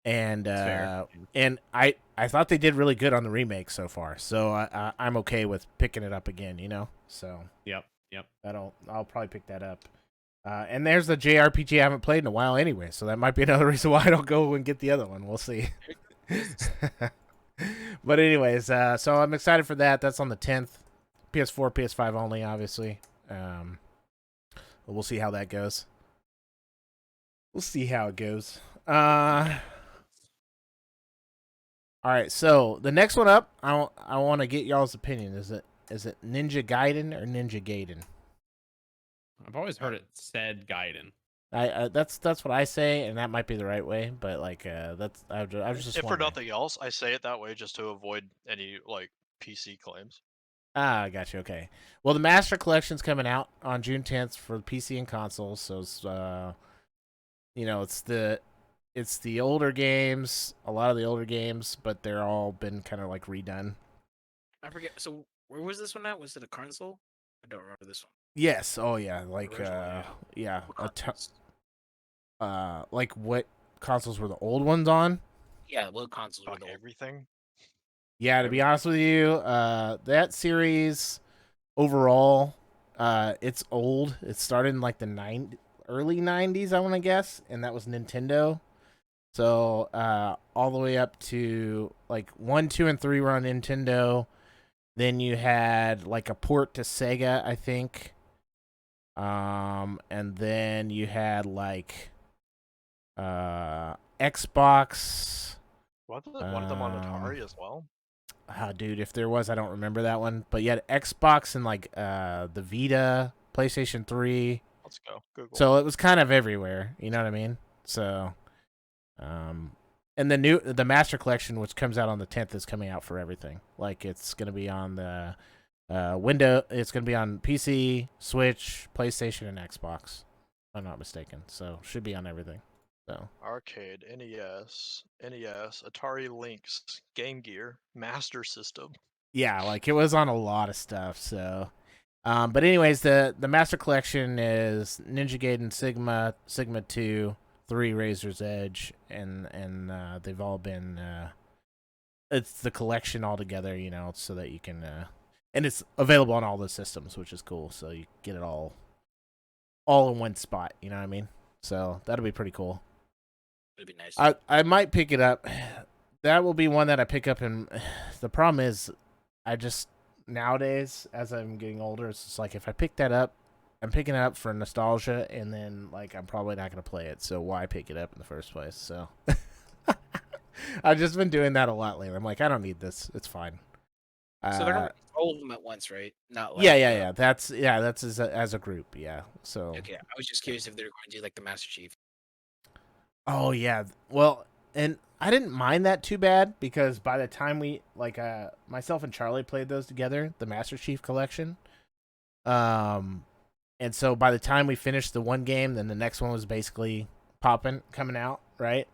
And It's fair. and I thought they did really good on the remake so far, so I'm okay with picking it up again, you know. So Yep. I'll probably pick that up. And there's the JRPG I haven't played in a while anyway, so that might be another reason why I don't go and get the other one. We'll see. But anyways, so I'm excited for that. That's on the 10th. PS4, PS5 only, obviously. We'll see how that goes. We'll see how it goes. All right, so the next one up, I want to get y'all's opinion. Is it Ninja Gaiden or Ninja Gaiden? I've always heard it said Gaiden. That's what I say, and that might be the right way, but like that's I was just If for wondering. nothing else, I say it that way just to avoid any like PC claims. Ah, I got you. Okay. Well, the Master Collection's coming out on June 10th for PC and consoles, so it's it's the older games, a lot of the older games, but they're all been kind of like redone. I forget. So where was this one at? Was it a console? I don't remember this one. Yes. Oh yeah. Like Original, yeah. What consoles? Like what consoles were the old ones on? Yeah, what consoles were Fuck the old? everything. Yeah, to be honest with you, that series overall, it's old. It started in like the early 90s, I want to guess, and that was Nintendo. So, all the way up to like 1, 2, and 3 were on Nintendo. Then you had like a port to Sega, I think. And then you had like Xbox. Wasn't one of them on Atari as well? Dude, if there was, I don't remember that one. But you had Xbox and like the Vita, PlayStation 3. Let's go. Google. So it was kind of everywhere. You know what I mean? So, and the Master Collection, which comes out on the 10th, is coming out for everything. Like it's gonna be on the window. It's gonna be on PC, Switch, PlayStation, and Xbox. If I'm not mistaken. So should be on everything. So Arcade, NES, Atari Lynx, Game Gear, Master System. yeah, like it was on a lot of stuff. So, but anyways, the Master Collection is Ninja Gaiden Sigma 2, 3 Razor's Edge, and they've all been it's the collection all together, so that you can and it's available on all the systems, which is cool. So you get it all in one spot. You know what I mean? So that'll be pretty cool. It'd be nice. I might pick it up. That will be one that I pick up, and the problem is, I just nowadays, as I'm getting older, it's just like if I pick that up, I'm picking it up for nostalgia, and then like I'm probably not gonna play it. So why pick it up in the first place? So I've just been doing that a lot lately. I'm like, I don't need this. It's fine. So they're gonna release all of them at once, right? Not like yeah. That's as a group. Yeah. So Okay, I was just curious if they're going to do like the Master Chief. oh yeah. Well, and I didn't mind that too bad because by the time we myself and Charlie played those together, the Master Chief collection. And so by the time we finished the one game, then the next one was basically coming out, right?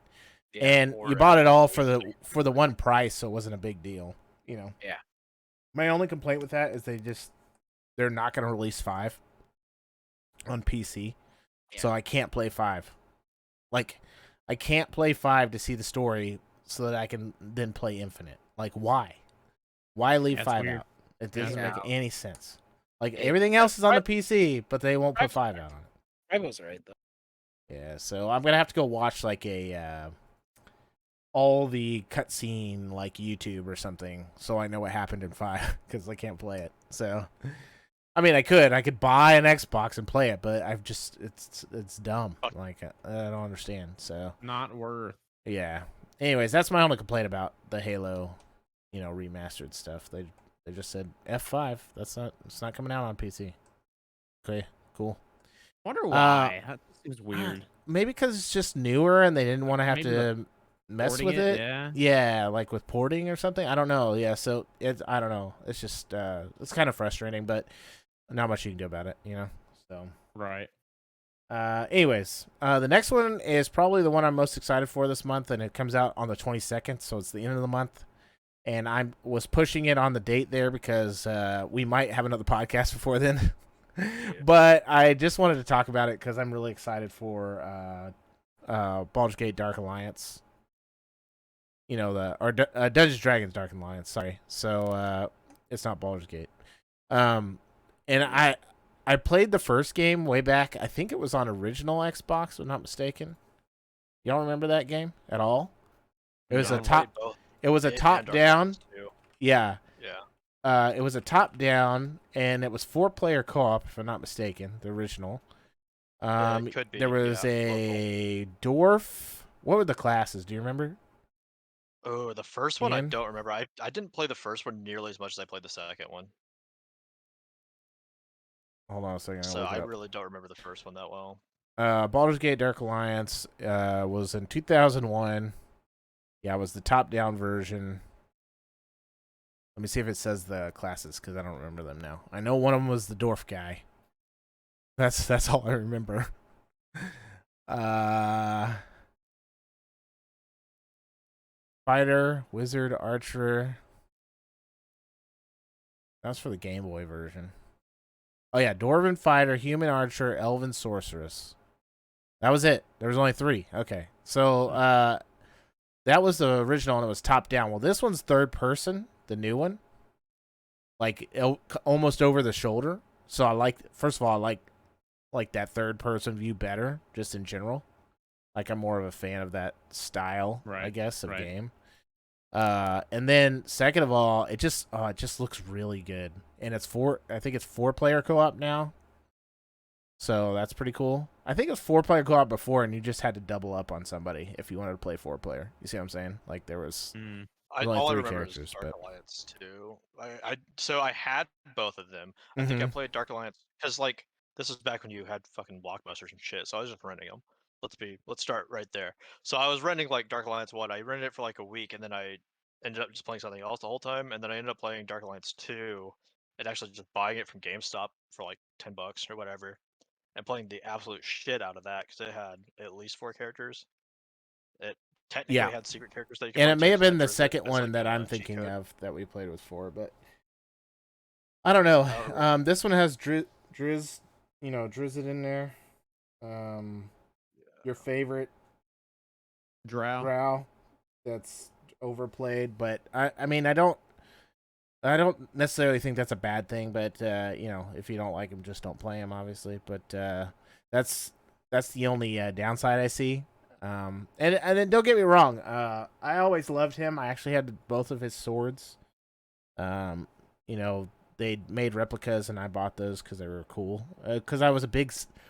Yeah, and or, you bought it all for the one price, so it wasn't a big deal, Yeah. My only complaint with that is they're not going to release 5 on PC, so I can't play 5. Like, I can't play 5 to see the story so that I can then play Infinite. Like, why? Why leave 5 weird. out? It doesn't Yeah. make any sense. Like, everything else is on the PC, but they won't put 5 out on it. Rival's alright though. Yeah, so I'm gonna have to go watch like all the cutscene like YouTube or something, so I know what happened in 5 because I can't play it. So, I mean, I could buy an Xbox and play it, but it's dumb. Like I don't understand. So Not worth. yeah. Anyways, that's my only complaint about the Halo, remastered stuff. They just said F5. It's not coming out on PC. Okay, cool. Wonder why. That seems weird. Maybe because it's just newer and they didn't want to have Maybe to mess Porting with it. Yeah. Like with porting or something. I don't know. Yeah, so I don't know. It's just it's kind of frustrating, but not much you can do about it, So Right. anyways, the next one is probably the one I'm most excited for this month, and it comes out on the 22nd, so it's the end of the month. And I was pushing it on the date there because we might have another podcast before then. But I just wanted to talk about it because I'm really excited for Baldur's Gate Dark Alliance. Dungeons & Dragons Dark Alliance. Sorry, so it's not Baldur's Gate. And I played the first game way back. I think it was on original Xbox, if I'm not mistaken. Y'all remember that game at all? It was No, a top. both It was a it and top down. Dark Souls 2. Yeah. Yeah. it was a top-down, and it was 4-player co-op, if I'm not mistaken, the original. It could be. There was yeah, a dwarf. What were the classes? Do you remember? Oh, the first one I Ian? don't remember. I didn't play the first one nearly as much as I played the second one, Hold on a second. I'll so look I it up. really don't remember the first one that well. Baldur's Gate Dark Alliance was in 2001. Yeah, it was the top-down version. Let me see if it says the classes, because I don't remember them now. I know one of them was the dwarf guy. That's all I remember. Fighter, wizard, archer. That's for the Game Boy version. Oh yeah, dwarven fighter, human archer, elven sorceress. That was it. There was only 3. Okay, so that was the original, and it was top down. Well, this one's third person, the new one, like almost over the shoulder. So I like. First of all, I like that third person view better, just in general. Like I'm more of a fan of that style, I guess, of game. And then second of all, it just looks really good, and I think it's 4-player co-op now, so that's pretty cool. I think it was 4-player co-op before, and you just had to double up on somebody if you wanted to play 4-player. You see what I'm saying? Like there was only All I 3 remember is characters, Dark but Alliance 2. So I had both of them. I think I Mhm. played Dark Alliance because like this was back when you had fucking blockbusters and shit. So I was just renting them. Let's start right there. So I was renting like Dark Alliance 1. I rented it for like a week, and then I ended up just playing something else the whole time. And then I ended up playing Dark Alliance 2 and actually just buying it from GameStop for like $10 or whatever, and playing the absolute shit out of that because it had at least 4 characters. It technically yeah. had secret characters that you could And play it too, may have because I been the drew it second as one like that I'm a cheat thinking code. of that we played with 4, but I don't know. However, This one has Driz, Drizzt in there. Your favorite Drow that's overplayed, but I mean I don't necessarily think that's a bad thing, but if you don't like him, just don't play him, obviously. But that's the only downside I see. And then don't get me wrong, I always loved him. I actually had both of his swords. Um, they made replicas, and I bought those because they were cool. Because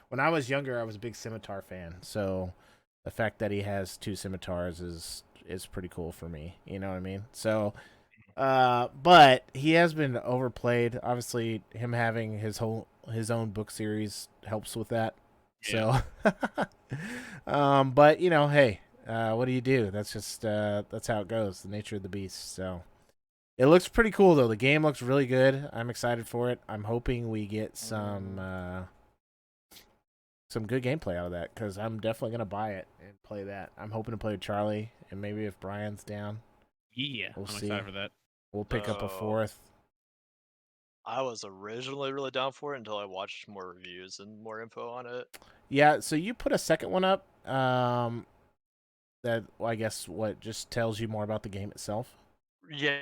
when I was younger, I was a big scimitar fan. So the fact that he has 2 scimitars is pretty cool for me. You know what I mean? So. But he has been overplayed. Obviously, him having his own book series helps with that. Yeah. So, but hey, what do you do? That's just that's how it goes. The nature of the beast. So, it looks pretty cool though. The game looks really good. I'm excited for it. I'm hoping we get some good gameplay out of that because I'm definitely gonna buy it and play that. I'm hoping to play with Charlie and maybe if Brian's down, Yeah, we'll I'm see. excited for that. We'll pick up a So 4th. I was originally really down for it until I watched more reviews and more info on it. Yeah, so you put a second one up. That I guess what just tells you more about the game itself. Yeah,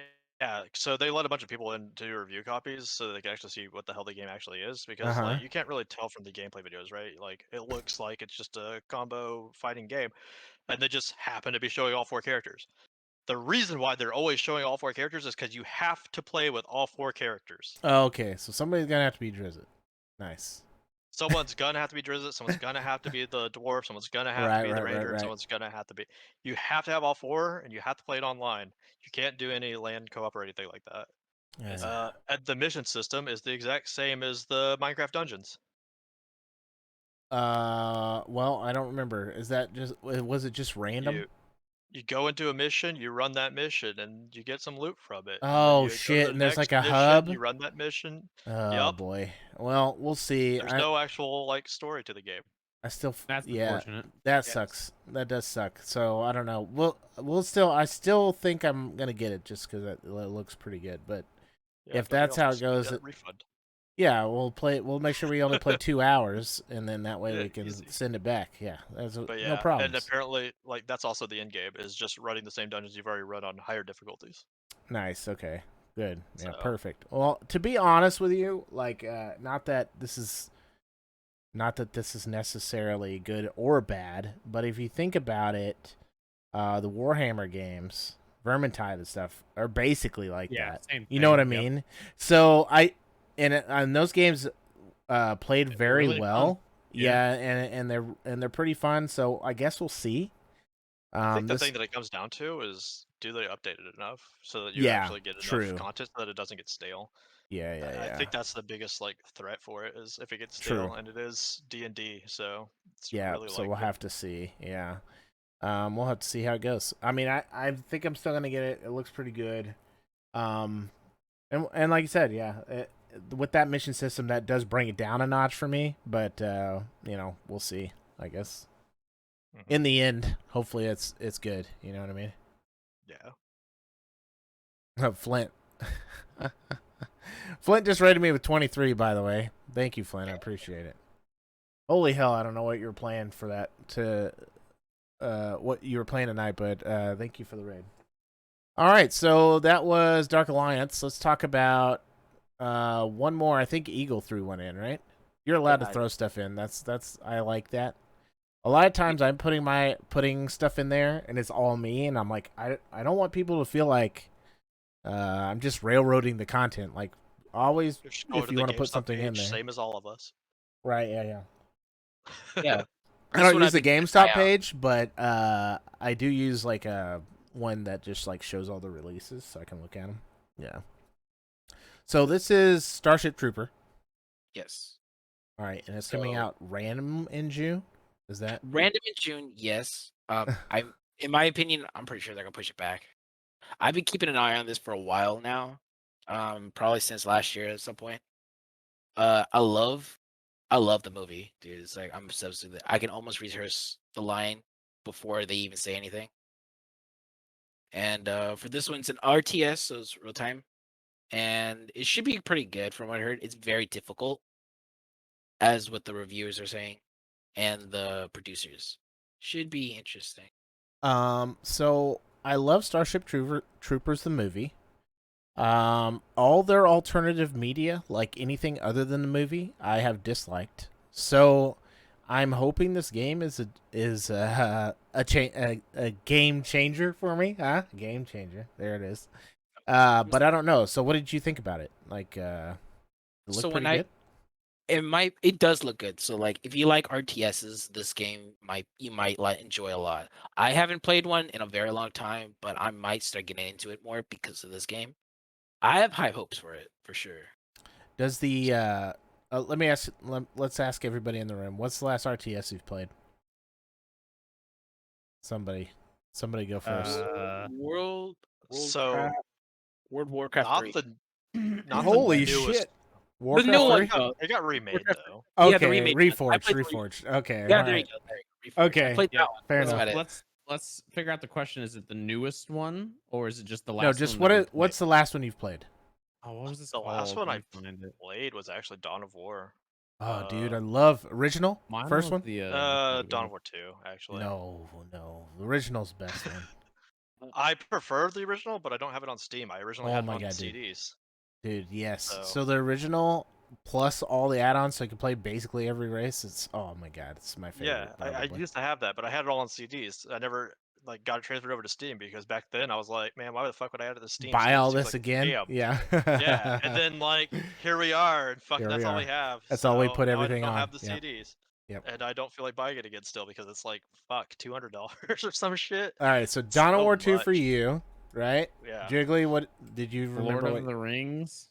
so they let a bunch of people in to do review copies so they can actually see what the hell the game actually is, because Uh-huh. like you can't really tell from the gameplay videos, right? Like it looks like it's just a combo fighting game, and they just happen to be showing all 4 characters. The reason why they're always showing all 4 characters is because you have to play with all 4 characters. Oh, okay, so somebody's gonna have to be Drizzt. Nice. Someone's gonna have to be Drizzt, someone's gonna have to be the dwarf, someone's gonna have to Right, be the right, right, ranger, and right. someone's gonna have to be. You have to have all 4, and you have to play it online. You can't do any land co-op or anything like that. Yeah. And the mission system is the exact same as the Minecraft dungeons. Well, I don't remember. Is that was it just random? You go into a mission, you run that mission, and you get some loot from it, and then Oh you go to shit! the And there's next like a mission, hub. you run that mission. Oh Yep. boy. Well, we'll see. There's no actual like story to the game. I still. That's Yeah. unfortunate. That Yes. sucks. That does suck. So I don't know. I still think I'm gonna get it just because it looks pretty good. But Yeah, if nothing that's how else, it goes, get a refund. yeah, we'll play. We'll make sure we only play 2 hours, and then that way Yeah, we can easy. send it back. Yeah, that's But no yeah, and problems. apparently, like that's also the end game is just running the same dungeons you've already run on higher difficulties. Nice. Okay. Good. Yeah. So Perfect. Well, to be honest with you, like, not that this is necessarily good or bad, but if you think about it, the Warhammer games, Vermintide and stuff are basically like Yeah, that. same You know what I thing, yep. mean? So and those games played They're very really fun. well. Yeah. and they're pretty fun. So I guess we'll see. I think the This thing that it comes down to is, do they update it enough so that you Yeah, actually get true. enough content so that it doesn't get stale? I yeah. think that's the biggest like threat for it, is if it gets True. stale, and it is D&D, so it's Yeah, really so we'll likely. have to see. Yeah. We'll have to see how it goes. I mean, I think I'm still gonna get it. It looks pretty good. And like you said, yeah, with that mission system, that does bring it down a notch for me. But we'll see. I guess in the end, hopefully it's good. You know what I mean? Yeah. Flint. Flint just rated me with 23. By the way, thank you, Flint. I appreciate it. Holy hell, I don't know what you were playing for that what you were playing tonight, but thank you for the raid. All right, so that was Dark Alliance. Let's talk about one more. I think Eagle threw one in, right? You're allowed to throw stuff in. That's I like that. A lot of times I'm putting stuff in there and it's all me, and I'm like, I don't want people to feel like I'm just railroading the content. Like always, Just go if to you the want to put GameStop something in page, there, same as all of us. right? Yeah. Yeah. I This don't one use the I've been keeping an eye GameStop out. page, but I do use like a one that just like shows all the releases, so I can look at them. Yeah. So this is Starship Trooper. Yes. All right, and it's coming So- out random in June. Is that Random in June, yes. In my opinion, I'm pretty sure they're gonna push it back. I've been keeping an eye on this for a while now. Probably since last year at some point. I love the movie, dude. It's like I'm obsessed with it. I can almost rehearse the line before they even say anything. And for this one, it's an RTS, so it's real time, and it should be pretty good from what I heard. It's very difficult, as what the reviewers are saying, and the producers. Should be interesting. So I love Starship Troopers the movie. All their alternative media, like anything other than the movie, I have disliked. So I'm hoping this game is a game changer for me. Game changer. There it is. But I don't know. So what did you think about it? Like, it looked So pretty when good. it does look good. So like if you like RTSs, this game you might enjoy a lot. I haven't played one in a very long time, but I might start getting into it more because of this game. I have high hopes for it for sure. Does the let me ask. Let's ask everybody in the room. What's the last RTS you've played? Somebody go first. World So World Warcraft not 3. not Holy the newest. shit! The Warcraft new one, 3? though. It got remade Warcraft though. Yeah, the Okay, remake one. I Reforged. played the Reforged. Okay, Yeah, all there you right. go. There you go. Reforged. Okay, I played yeah, that one. fair That's enough. about it. Let's figure out the question. Is it the newest one or is it just the last No, one? just that we what's played? the last one you've played? Oh, what was this The called? last one Let I me find it. played was actually Dawn of War. Oh, dude, I love original Mine first was one. the Dawn of War 2, actually. No, the original's the best one. I prefer the original, but I don't have it on Steam. I originally Oh had it my on God, dude. CDs. Dude, yes. So- So the original plus all the add-ons, so you can play basically every race. It's oh my God, it's my favorite. Yeah, I probably. used to have that, but I had it all on CDs. I never got it transferred over to Steam because back then I was like, man, why the fuck would I add it to Steam? Buy Steam all seems this like a again. scam. Yeah. Yeah, and then here we are, and fucking Here that's we all are. we have. That's all we So put now everything I don't on. have the Yep. CDs. Yep. And I don't feel like buying it again still because it's like fuck $200 or some shit. All right, so Dawn of So War 2 for much. you, right? Yeah. Jiggly, what did you Lord remember? of the Rings.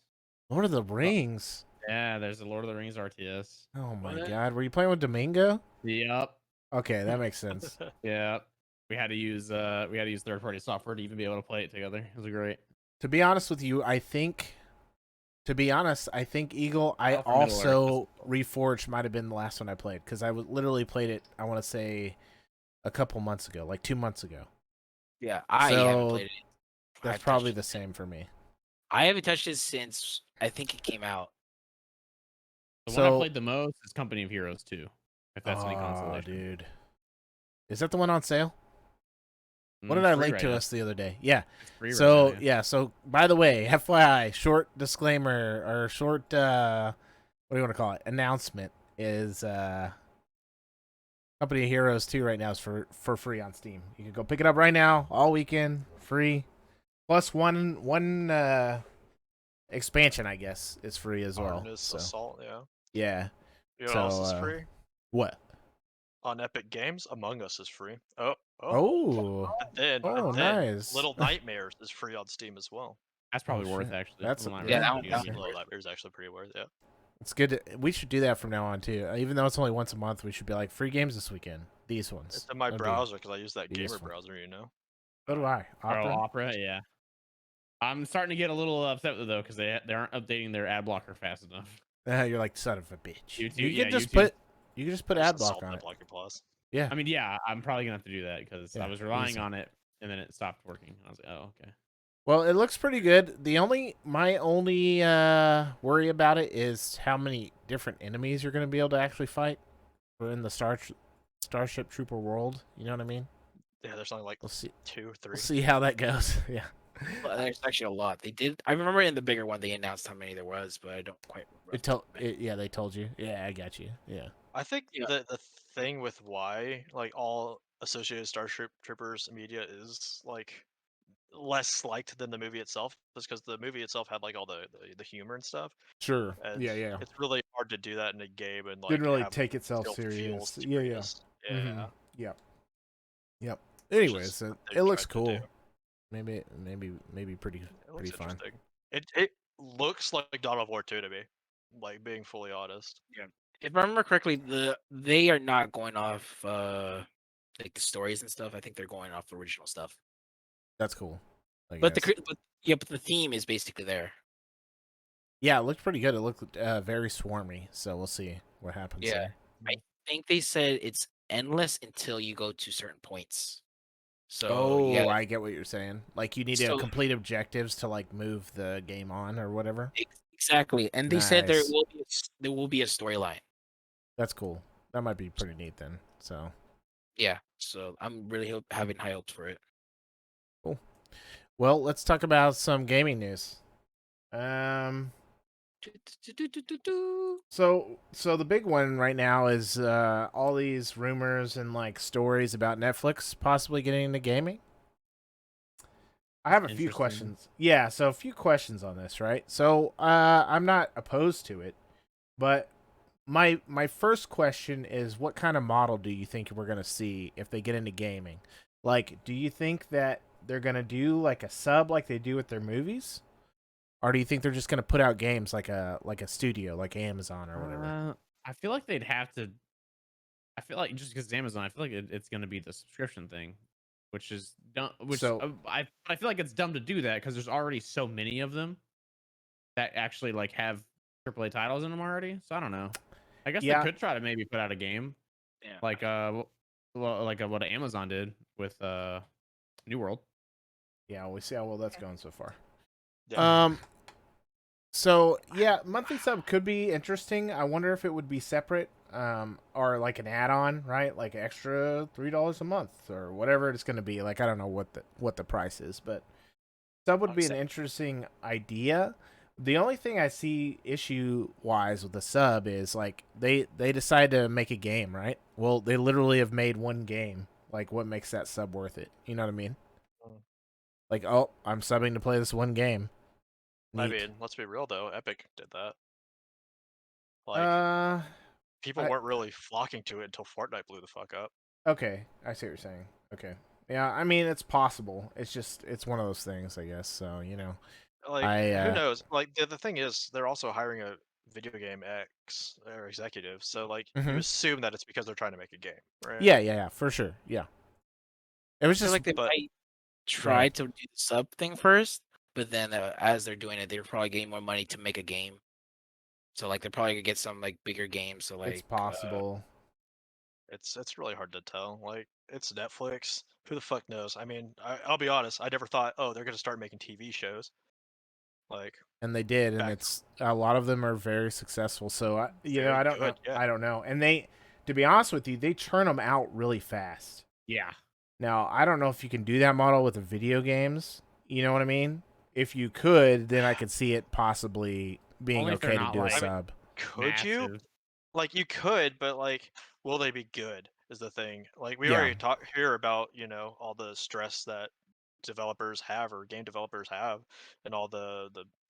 Lord of the Rings. Yeah, there's a Lord of the Rings RTS. Oh my What? God, were you playing with Domingo? Yep. Okay, that makes sense. Yeah. We had to use third party software to even be able to play it together. It was great. To be honest with you, I think Eagle. I Oh, for Middle Earth, also Reforged might have been the last one I played because I literally played it. I want to say a couple months ago, like 2 months ago. Yeah, I So, haven't played it. That's I've probably touched the it. same for me. I haven't touched it since I think it came out. The one I So- played the most is Company of Heroes 2. If that's any Oh, consolation. dude, is that the one on sale? What Mm, did I it's free link right to now. us the other day? Yeah. It's free right So now, yeah. So by the way, FYI, short disclaimer or short what do you want to call it? Announcement is Company of Heroes 2 right now is for free on Steam. You can go pick it up right now, all weekend, free. Plus one expansion, I guess, is free as well. Harness So Assault, yeah. yeah. You know what So else is free? what? On Epic Games, Among Us is free. Oh. Oh, And then nice. Little Nightmares is free on Steam as well. That's probably worth shit. actually. That's- Little yeah, Nightmares that is one- pretty that good. one- Little Nightmares is actually pretty worth it. Yeah. It's good. We should do that from now on too. Even though it's only once a month, we should be like free games this weekend. These ones. It's in my That'd be- browser because I use that be gamer useful. browser, you know. So do I. Oh, Opera. Opera, yeah. I'm starting to get a little upset though because they aren't updating their ad blocker fast enough. You're like son of a bitch. YouTube- you yeah, can just YouTube- put Just ad block install on it. AdBlocker Plus. Yeah. I mean, yeah, I'm probably gonna have to do that because Yeah, I was relying easy. on it and then it stopped working. I was like, oh, okay. Well, it looks pretty good. My only worry about it is how many different enemies you're going to be able to actually fight. We're in the Starship Trooper world. You know what I mean? Yeah, there's only like We'll see. 2, 3. We'll see how that goes. Yeah. Well, there's actually a lot. They did. I remember in the bigger one they announced how many there was, but I don't quite remember. Yeah, they told you. Yeah, I got you. Yeah. I think Yeah. the thing with why like all associated Starship Troopers media is like less liked than the movie itself is because the movie itself had like all the humor and stuff. Sure. And Yeah. it's really hard to do that in a game and like Didn't really have take itself still feel serious. Yeah. serious. Yeah. Mhm. Yep. Which Anyways, is what it they looks tried to cool. do. Maybe pretty It looks fun. interesting. It looks like Dawn of War 2 to me, like being fully honest. If I remember correctly, they are not going off like the stories and stuff. I think they're going off the original stuff. That's cool. I But guess. but the theme is basically there. Yeah, it looked pretty good. It looked very swarmy, so we'll see what happens Yeah. there. I think they said it's endless until you go to certain points. So Oh, yeah, I get what you're saying. Like you need to So- complete objectives to like move the game on or whatever. exactly. And they said Nice. there will be a storyline. That's cool. That might be pretty neat then. So, Yeah. So I'm really having high hopes for it. well, let's talk about some gaming news. So the big one right now is all these rumors and like stories about Netflix possibly getting into gaming. I have a few Interesting. questions. Yeah, so a few questions on this, right? So I'm not opposed to it, but my first question is what kind of model do you think we're gonna see if they get into gaming? Like, do you think that they're gonna do like a sub like they do with their movies? Or do you think they're just gonna put out games like a studio, like Amazon or whatever? I feel like they'd have to. I feel like just because Amazon, I feel like it's going to be the subscription thing, which is dumb. Which So- I feel like it's dumb to do that because there's already so many of them that actually like have AAA titles in them already. So I don't know. I guess Yeah. they could try to maybe put out a game Yeah. like what Amazon did with New World. Yeah, we see how well that's going so far. Yeah. So yeah, monthly sub could be interesting. I wonder if it would be separate, or like an add-on, right? Like extra $3 a month or whatever it's going to be. Like I don't know what the price is, but sub would be an interesting idea. The only thing I see issue-wise with the sub is like they decide to make a game, right? Well, they literally have made one game. Like what makes that sub worth it? You know what I mean? Like, oh, I'm subbing to play this one game. I Neat. mean, let's be real though. Epic did that. Like people I- weren't really flocking to it until Fortnite blew the fuck up. Okay, I see what you're saying. Okay, yeah, I mean it's possible. It's one of those things, I guess. So Like I, who knows? Like the thing is, they're also hiring a video game executive. So like you Mhm. assume that it's because they're trying to make a game, right? yeah, for sure. Yeah, it was I feel just like they but- might try to do the sub thing first, but then as they're doing it, they're probably getting more money to make a game. So like they're probably gonna get some like bigger games. So like it's possible. It's really hard to tell. Like it's Netflix. Who the fuck knows? I mean, I'll be honest. I never thought, oh, they're gonna start making TV shows. Like And they did, and back- it's a lot of them are very successful. So I Very don't know. good, yeah. I don't know. And they, to be honest with you, they churn them out really fast. Yeah. Now I don't know if you can do that model with the video games. You know what I mean? If you could, then I could see it possibly being Only if they're okay to not, do a like- sub. could you? Massive. Like you could, but like, will they be good? Is the thing. Like we Yeah. already hear about, all the stress that developers have or game developers have, and all the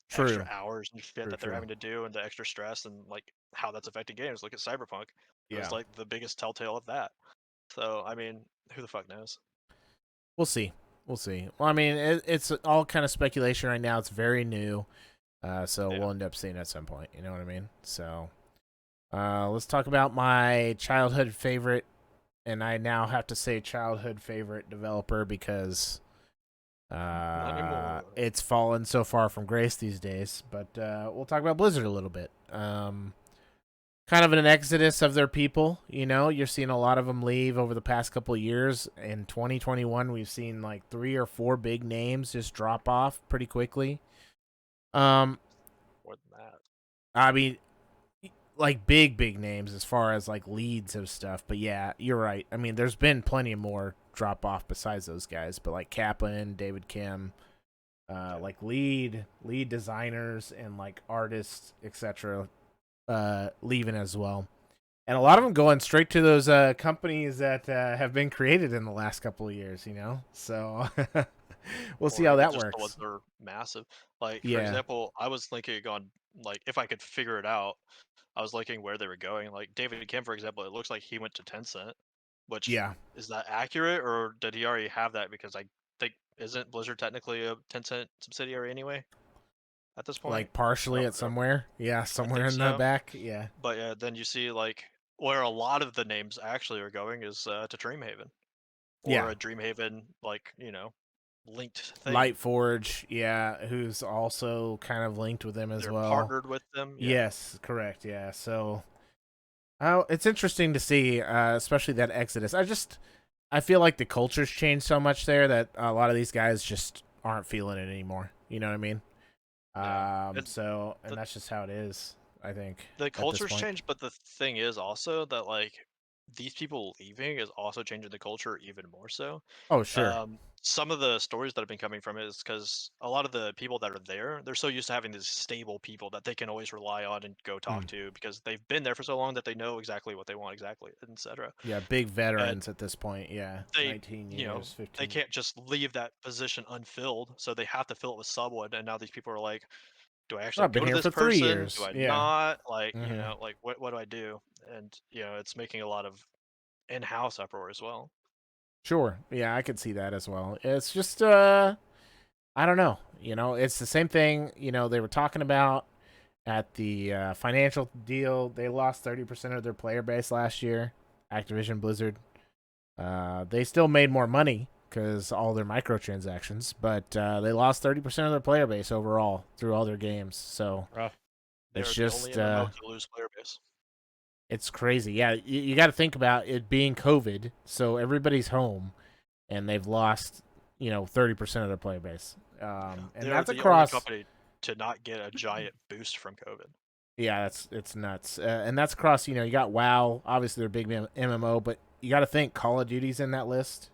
extra True. hours and shit that they're True. having to do, and the extra stress, and like how that's affecting games. Look at Cyberpunk. It Yeah. was like the biggest telltale of that. So I mean, who the fuck knows? We'll see. We'll see. Well, I mean, it's all kind of speculation right now. It's very new. So Yeah. we'll end up seeing at some point. You know what I mean? So let's talk about my childhood favorite. And I now have to say childhood favorite developer because Not anymore. it's fallen so far from grace these days. But we'll talk about Blizzard a little bit. Kind of an exodus of their people. You know, you're seeing a lot of them leave over the past couple of years. In 2021, we've seen like 3 or 4 big names just drop off pretty quickly. More than that. I mean, like big names as far as like leads of stuff. But yeah, you're right. I mean, there's been plenty more drop off besides those guys. But like Kaplan, David Kim, like lead designers and like artists, etc. Leaving as well, and a lot of them going straight to those companies that have been created in the last couple of years. You know, so we'll see Or how even that just the ones works. that are massive. Like for Yeah, example, I was thinking on like if I could figure it out, I was looking where they were going. Like David Kim, for example, it looks like he went to Tencent. Which yeah, is that accurate, or did he already have that? Because I think isn't Blizzard technically a Tencent subsidiary anyway at this point? like partially Oh, at somewhere. Yeah, I somewhere think in the so. back. Yeah, But yeah, then you see like where a lot of the names actually are going is to Dreamhaven or yeah. a Dreamhaven like linked thing. Lightforge, yeah, who's also kind of linked with them as They're well. partnered with them. Yeah. Yes, correct. Yeah, so it's interesting to see, especially that exodus. I feel like the culture's changed so much there that a lot of these guys just aren't feeling it anymore. You know what I mean? Yeah. And So, and the that's just how it is. I think the at this culture's point. changed, but the thing is also that like these people leaving is also changing the culture even more so. Oh, sure. Some of the stories that have been coming from it is because a lot of the people that are there, they're so used to having these stable people that they can always rely on and go talk Mm. to because they've been there for so long that they know exactly what they want exactly, etc. Yeah, big And veterans at this point. Yeah, they, 19 you know, years, they 15. can't just leave that position unfilled, so they have to fill it with someone. And now these people are like, do I actually I've been go to here this for 3 person? Do years. I Yeah. not? Like, Hmm. like what do I do? And it's making a lot of in-house uproar as well. Sure. Yeah, I could see that as well. It's just I don't know. You know, it's the same thing, they were talking about at the financial deal. They lost 30% of their player base last year, Activision Blizzard. They still made more money cuz all their microtransactions, but they lost 30% of their player base overall through all their games. So, Rough. They it's are the only just MMO to lose player base. it's crazy. Yeah, you got to think about it being COVID, so everybody's home and they've lost 30% of their player base. Yeah. And They are that's the only across. company to not get a giant boost from COVID. Yeah, it's nuts, and that's across. You got WoW, obviously they're a big MMO, but you got to think Call of Duty's in that list.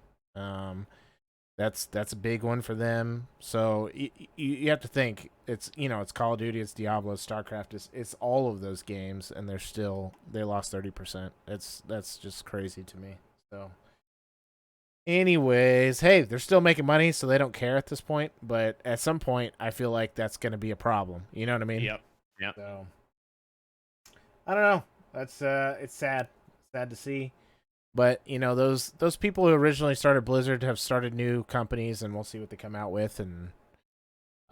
That's a big one for them. So you have to think it's Call of Duty, it's Diablo, it's StarCraft, it's all of those games, and they lost 30%. That's just crazy to me. So. Anyways, hey, they're still making money, so they don't care at this point. But at some point, I feel like that's going to be a problem. You know what I mean? Yep. Yep. So I don't know. That's it's sad to see. But those people who originally started Blizzard have started new companies, and we'll see what they come out with. And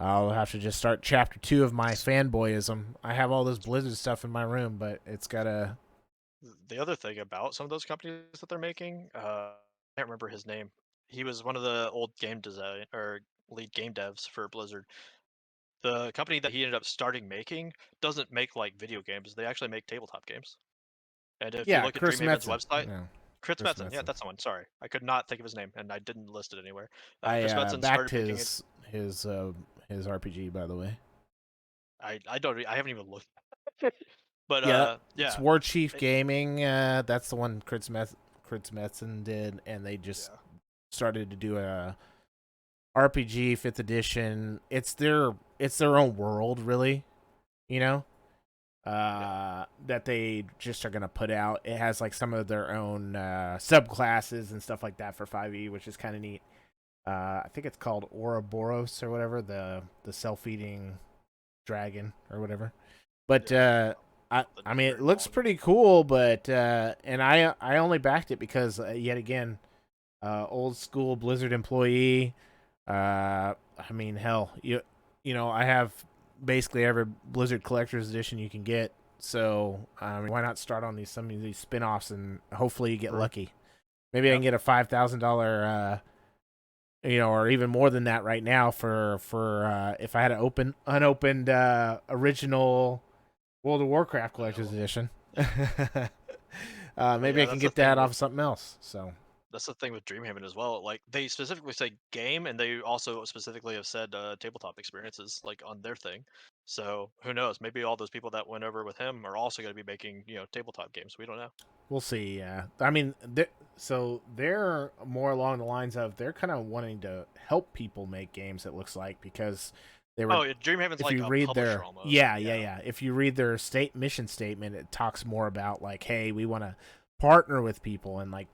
I'll have to just start chapter 2 of my fanboyism. I have all this Blizzard stuff in my room, but it's gotta. The other thing about some of those companies that they're making, I can't remember his name. He was one of the old game design or lead game devs for Blizzard. The company that he ended up starting making doesn't make like video games. They actually make tabletop games. And if you Yeah, look at Chris Dreamhaven's Metzen. website, Yeah, Chris Chris Metzen, yeah, Metzen. that's the one. Sorry, I could not think of his name, and I didn't list it anywhere. I Chris Metzen backed started making it. his RPG, by the way. I don't. I haven't even looked. But Yeah, it's yeah, War Chief it- Gaming. That's the one Chris Metzen did, and they just yeah, started to do a RPG 5th edition. It's their own world, really. You know, that they just are gonna put out. It has like some of their own subclasses and stuff like that for 5e, which is kind of neat. I think it's called Ouroboros or whatever, the self-eating dragon or whatever. But I mean, it looks pretty cool. But and I only backed it because yet again, old school Blizzard employee. I mean, hell, you know, I have basically every Blizzard Collector's Edition you can get. So why not start on some of these spin-offs and hopefully you get lucky. Maybe I can get a $5,000, or even more than that right now for if I had an unopened original World of Warcraft Collector's Edition. Maybe I can get that off of something else. So that's the thing with Dreamhaven as well. Like they specifically say game, and they also specifically have said tabletop experiences like on their thing. So who knows? Maybe all those people that went over with him are also going to be making tabletop games. We don't know. we'll see. Yeah, I mean, they're more along the lines of they're kind of wanting to help people make games. It looks like because they were. Dreamhaven's if like you a read publisher their almost. yeah. If you read their mission statement, it talks more about like, hey, we want to partner with people and like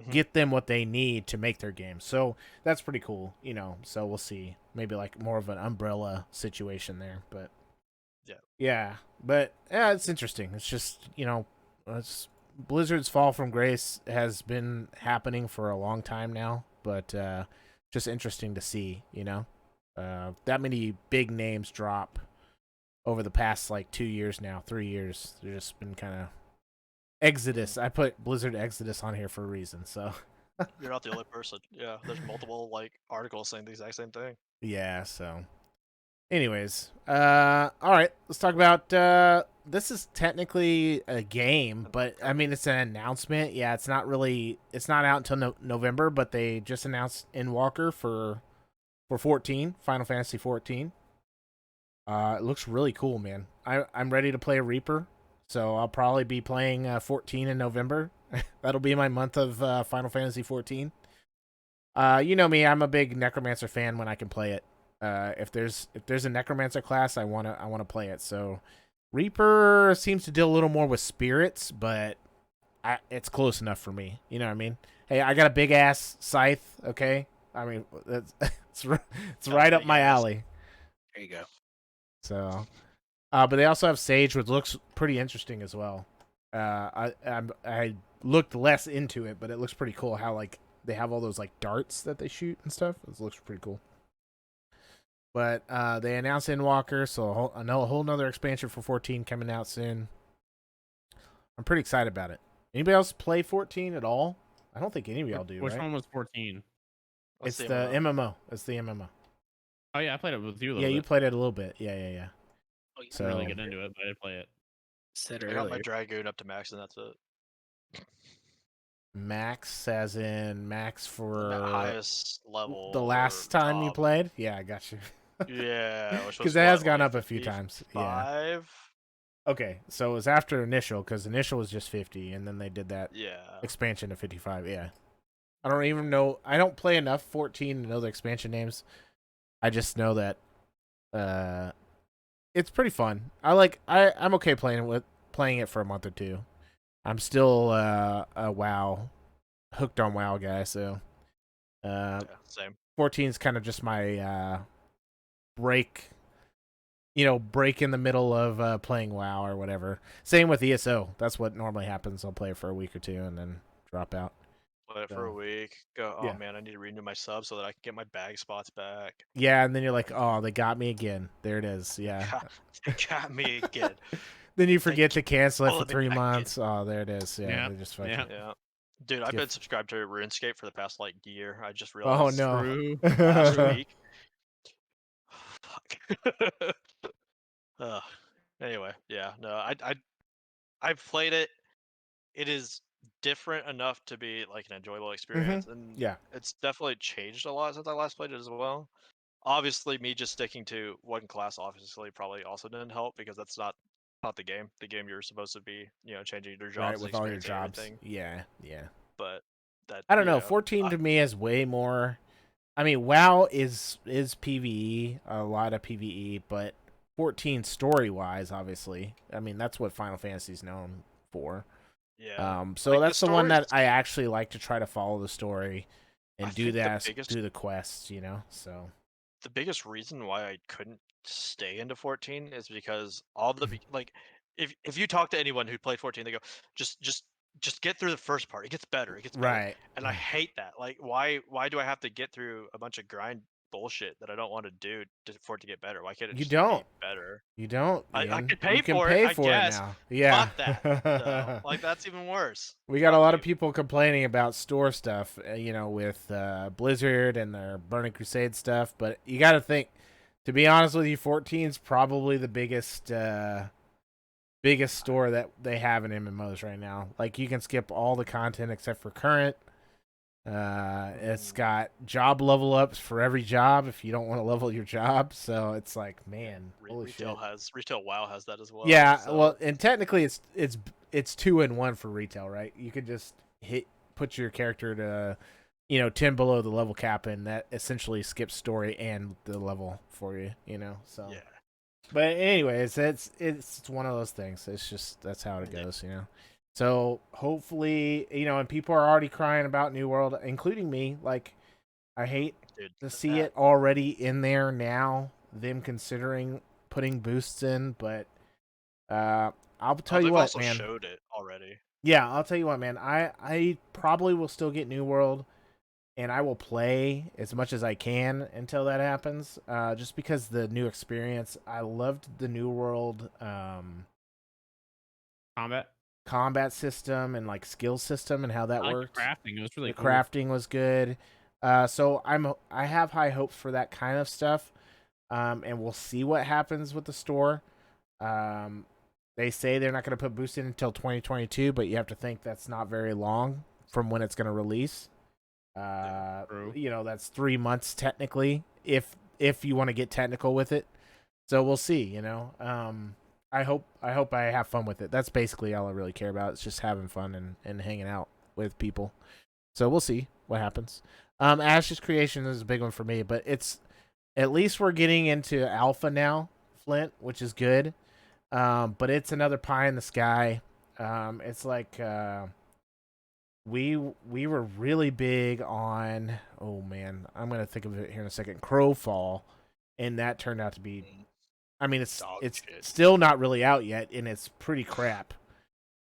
get them what they need to make their games. So that's pretty cool, So we'll see. Maybe like more of an umbrella situation there, but but it's interesting. It's just it's Blizzard's fall from grace has been happening for a long time now, but just interesting to see. That many big names drop over the past like 2 years now, 3 years. There's just been kind of Exodus. I put Blizzard Exodus on here for a reason, so. You're not the only person. Yeah, there's multiple like articles saying the exact same thing. Yeah, so. Anyways, all right, let's talk about this is technically a game, but I mean it's an announcement. Yeah, it's not out until November, but they just announced Endwalker for 14, Final Fantasy 14. It looks really cool, man. I'm ready to play a Reaper. So I'll probably be playing 14 in November. That'll be my month of Final Fantasy 14. You know me, I'm a big Necromancer fan when I can play it. If there's a Necromancer class, I wanna play it. So Reaper seems to deal a little more with spirits, but it's close enough for me. You know what I mean? Hey, I got a big ass scythe. Okay, I mean it's right up my alley. There you go. So. But they also have Sage, which looks pretty interesting as well. I looked less into it, but it looks pretty cool. How like they have all those like darts that they shoot and stuff. It looks pretty cool. But they announced Endwalker, so a whole nother expansion for 14 coming out soon. I'm pretty excited about it. Anybody else play 14 at all? I don't think any of y'all do. Which right? one was 14? It's the MMO. It's the MMO. Oh yeah, I played it with you a little bit. Yeah, you played it a little bit. Yeah. Oh, you didn't really get into it, but I did play it. Said I earlier. got my Dragoon up to max, and that's it. Max, as in max for the highest level. The last time you played? Yeah, I got you. Yeah, because it has gone up a few times. 5? Yeah. Okay, so it was after initial, because initial was just 50, and then they did that expansion to 55. Yeah. I don't even know. I don't play enough 14 to know the expansion names. I just know that it's pretty fun. I'm okay playing it for a month or two. I'm still a WoW, hooked on WoW guy, so same. 14 is kind of just my break in the middle of playing WoW or whatever. Same with ESO. That's what normally happens. I'll play it for a week or two and then drop out. Play it for a week. Go, oh man, I need to renew my sub so that I can get my bag spots back. Yeah, and then you're like, oh, they got me again. There it is. Yeah. They got me again. Then you forget to cancel it for 3 months. Oh, there it is. Yeah, they just fucking... Yeah. Dude, I've been subscribed to RuneScape for the past like year. I just realized. Oh no. Last week. Fuck. Anyway, yeah, no, I've played it. It is different enough to be like an enjoyable experience, and it's definitely changed a lot since I last played it as well. Obviously, me just sticking to one class obviously probably also didn't help because that's not the game. The game you're supposed to be, changing your jobs right, with all your jobs. Yeah. But that I don't know. 14 to me is way more. I mean, WoW is PvE, a lot of PvE, but 14 story-wise, obviously. I mean, that's what Final Fantasy's known for. Yeah. So like that's the one that I actually like to try to follow the story and do think the that, biggest do the quests, you know. So the biggest reason why I couldn't stay into 14 is because all the like if you talk to anyone who played 14, they go just get through the first part. It gets better. It gets better. right, And I hate that. Like why do I have to get through a bunch of grind bullshit that I don't want to do for it to get better? Why can't it you just be don't. better? You don't, I Ian. could You pay can for it, pay I for it guess. now. Yeah. Fuck that though. Like that's even worse. We got a Fuck lot of you. people complaining about store stuff, you know, with Blizzard and their Burning Crusade stuff. But you got to think, to be honest with you, 14 is probably the biggest store that they have in MMOs right now. Like you can skip all the content except for current. It's got job level ups for every job if you don't want to level your job. So it's like, man, holy shit. Retail WoW has that as well. Yeah, so. well, and technically it's 2-in-1 for retail, right? You could just put your character to, you know, 10 below the level cap, and that essentially skips story and the level for you, you know. So Yeah. But anyways, it's one of those things. It's just that's how it goes, you know. So hopefully, you know, and people are already crying about New World, including me. Like, I hate to see it already in there now. Them considering putting boosts in, but I'll tell you what, man. Showed it already. Yeah, I'll tell you what, man. I probably will still get New World, and I will play as much as I can until that happens. Just because the new experience, I loved the New World combat system and like skill system and how that worked. Crafting, it was really cool. Crafting was good. So I have high hopes for that kind of stuff. And we'll see what happens with the store. They say they're not going to put boost in until 2022, but you have to think that's not very long from when it's going to release. You know, that's 3 months technically, if you want to get technical with it. So we'll see, you know. I hope I have fun with it. That's basically all I really care about. It's just having fun and hanging out with people. So we'll see what happens. Ash's Creation is a big one for me, but it's at least we're getting into alpha now, Flint, which is good. But it's another pie in the sky. It's like we were really big on, oh man, I'm gonna think of it here in a second, Crowfall, and that turned out to be, I mean, it's still not really out yet, and it's pretty crap.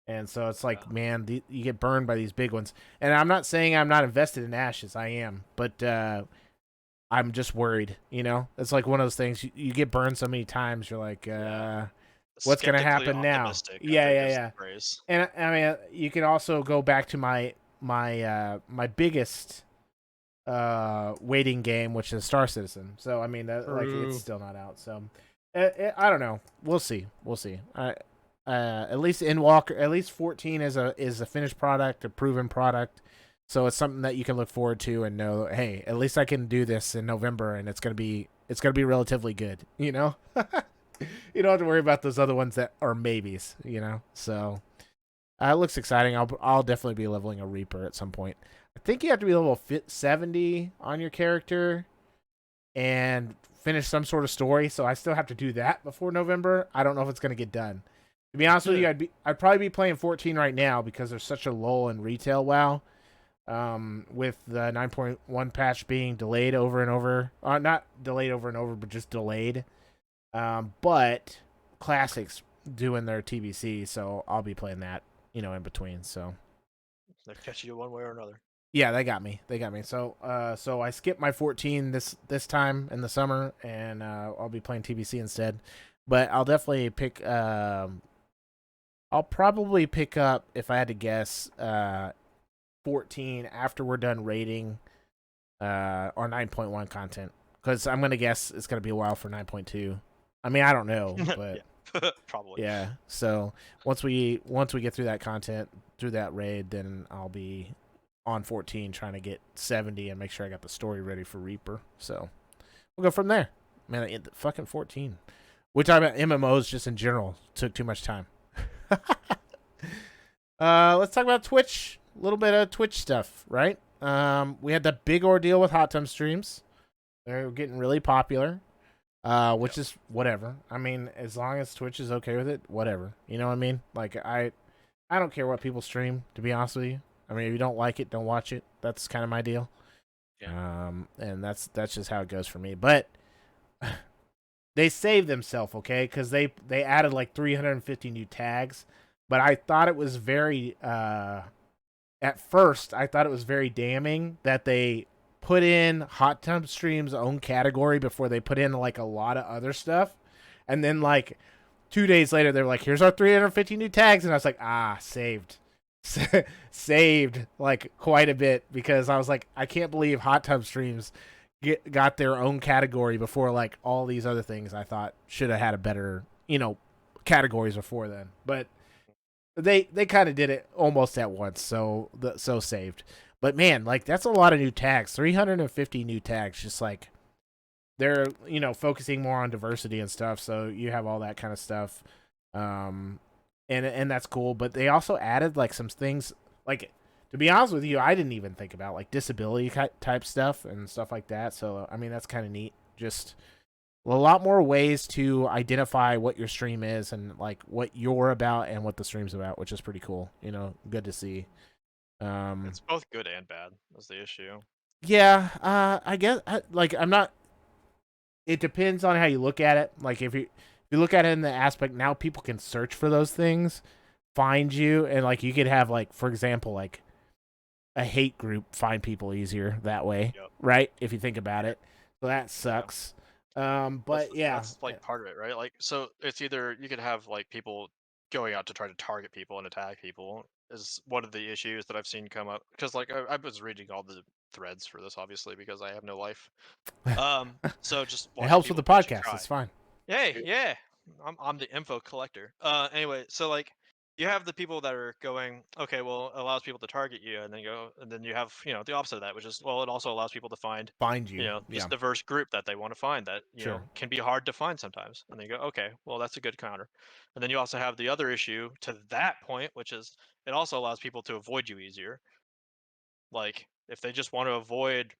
And so it's like, man, you get burned by these big ones. And I'm not saying I'm not invested in Ashes, I am, but I'm just worried. You know, it's like one of those things you get burned so many times, you're like, what's going to happen now? Yeah. And I mean, you can also go back to my biggest waiting game, which is Star Citizen. So I mean, like it's still not out. So I don't know. We'll see. At least at least 14 is a finished product, a proven product. So it's something that you can look forward to and know, hey, at least I can do this in November, and it's gonna be relatively good. You know. You don't have to worry about those other ones that are maybes, you know. So it looks exciting. I'll definitely be leveling a Reaper at some point. I think you have to be level 70 on your character and finish some sort of story. So I still have to do that before November. I don't know if it's going to get done. To be honest with you, I'd probably be playing 14 right now because there's such a lull in retail WoW. With the 9.1 patch being delayed over and over. Not delayed over and over, but just delayed. But Classics doing their TBC, so I'll be playing that, you know, in between. So they'll catch you one way or another. Yeah, they got me. So I skipped my 14 this time in the summer, and I'll be playing TBC instead. But I'll definitely pick. I'll probably pick up, if I had to guess, 14 after we're done rating or 9.1 content, because I'm gonna guess it's gonna be a while for 9.2. I mean, I don't know, but probably. Yeah. So once we get through that content, through that raid, then I'll be on 14 trying to get 70 and make sure I got the story ready for Reaper. So we'll go from there. Man, fucking 14. We talk about MMOs just in general. Took too much time. Let's talk about Twitch. A little bit of Twitch stuff, right? We had the big ordeal with Hot Tub streams. They're getting really popular. Which is whatever. I mean, as long as Twitch is okay with it, whatever. You know what I mean? Like, I don't care what people stream, to be honest with you. I mean, if you don't like it, don't watch it. That's kind of my deal. And that's just how it goes for me. But they saved themselves, okay, because they added like 350 new tags. But I thought it was very at first I thought it was very damning that they put in Hot Tub Stream's own category before they put in like a lot of other stuff, and then like 2 days later they're like, here's our 350 new tags, and I was like, saved. Saved like quite a bit, because I was like, I can't believe Hot Tub Streams got their own category before like all these other things I thought should have had a better, categories before then. But they kind of did it almost at once, so saved. But man, like that's a lot of new tags, 350 new tags. Just like they're focusing more on diversity and stuff, so you have all that kind of stuff. And that's cool, but they also added like some things, like, to be honest with you, I didn't even think about like disability type stuff and stuff like that. So I mean, that's kind of neat. Just a lot more ways to identify what your stream is and like what you're about and what the stream's about, which is pretty cool. Good to see. It's both good and bad. That's the issue. Yeah, I guess I'm not. It depends on how you look at it. Like if you look at it in the aspect now, people can search for those things, find you, and like you could have like, for example, like a hate group find people easier that way, right? If you think about it, so that sucks. But that's like part of it, right? Like, so it's either you could have like people going out to try to target people and attack people is one of the issues that I've seen come up, because like I was reading all the threads for this, obviously, because I have no life. So just it helps with the podcast. It's fine. Yay, yeah. I'm the info collector. Anyway, so like you have the people that are going, okay, well, it allows people to target you, and then you have the opposite of that, which is, well, it also allows people to find you, this diverse group that they want to find that Sure. can be hard to find sometimes, and then you go, okay, well, that's a good counter. And then you also have the other issue to that point, which is it also allows people to avoid you easier. Like if they just want to avoid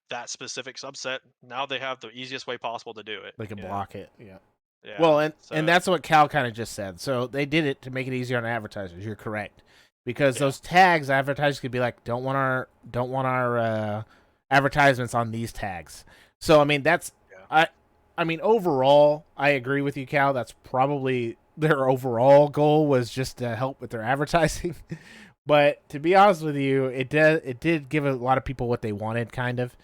that specific subset, now they have the easiest way possible to do it. They can block it. Yeah. Yeah, well, and that's what Cal kind of just said. So they did it to make it easier on advertisers. You're correct, because those tags, advertisers could be like, don't want our advertisements on these tags. So I mean, that's I mean, overall, I agree with you, Cal. That's probably their overall goal, was just to help with their advertising. But to be honest with you, it did give a lot of people what they wanted, kind of.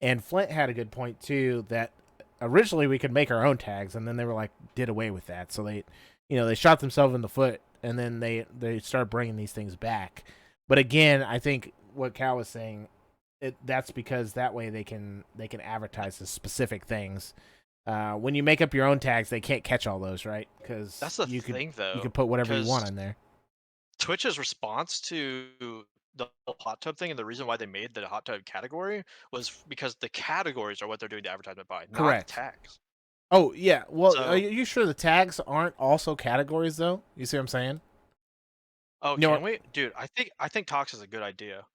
And Flint had a good point too, that originally we could make our own tags, and then they were like, did away with that. So they shot themselves in the foot, and then they started bringing these things back. But again, I think what Cal was saying, that's because that way they can advertise the specific things. When you make up your own tags, they can't catch all those, right? Because that's the thing, though. You can put whatever you want in there. Twitch's response to the hot tub thing, and the reason why they made the hot tub category, was because the categories are what they're doing the advertisement by, Correct. Not the tags. Oh yeah, well, are you sure the tags aren't also categories though? You see what I'm saying? Oh, can we, dude? I think Tox is a good idea.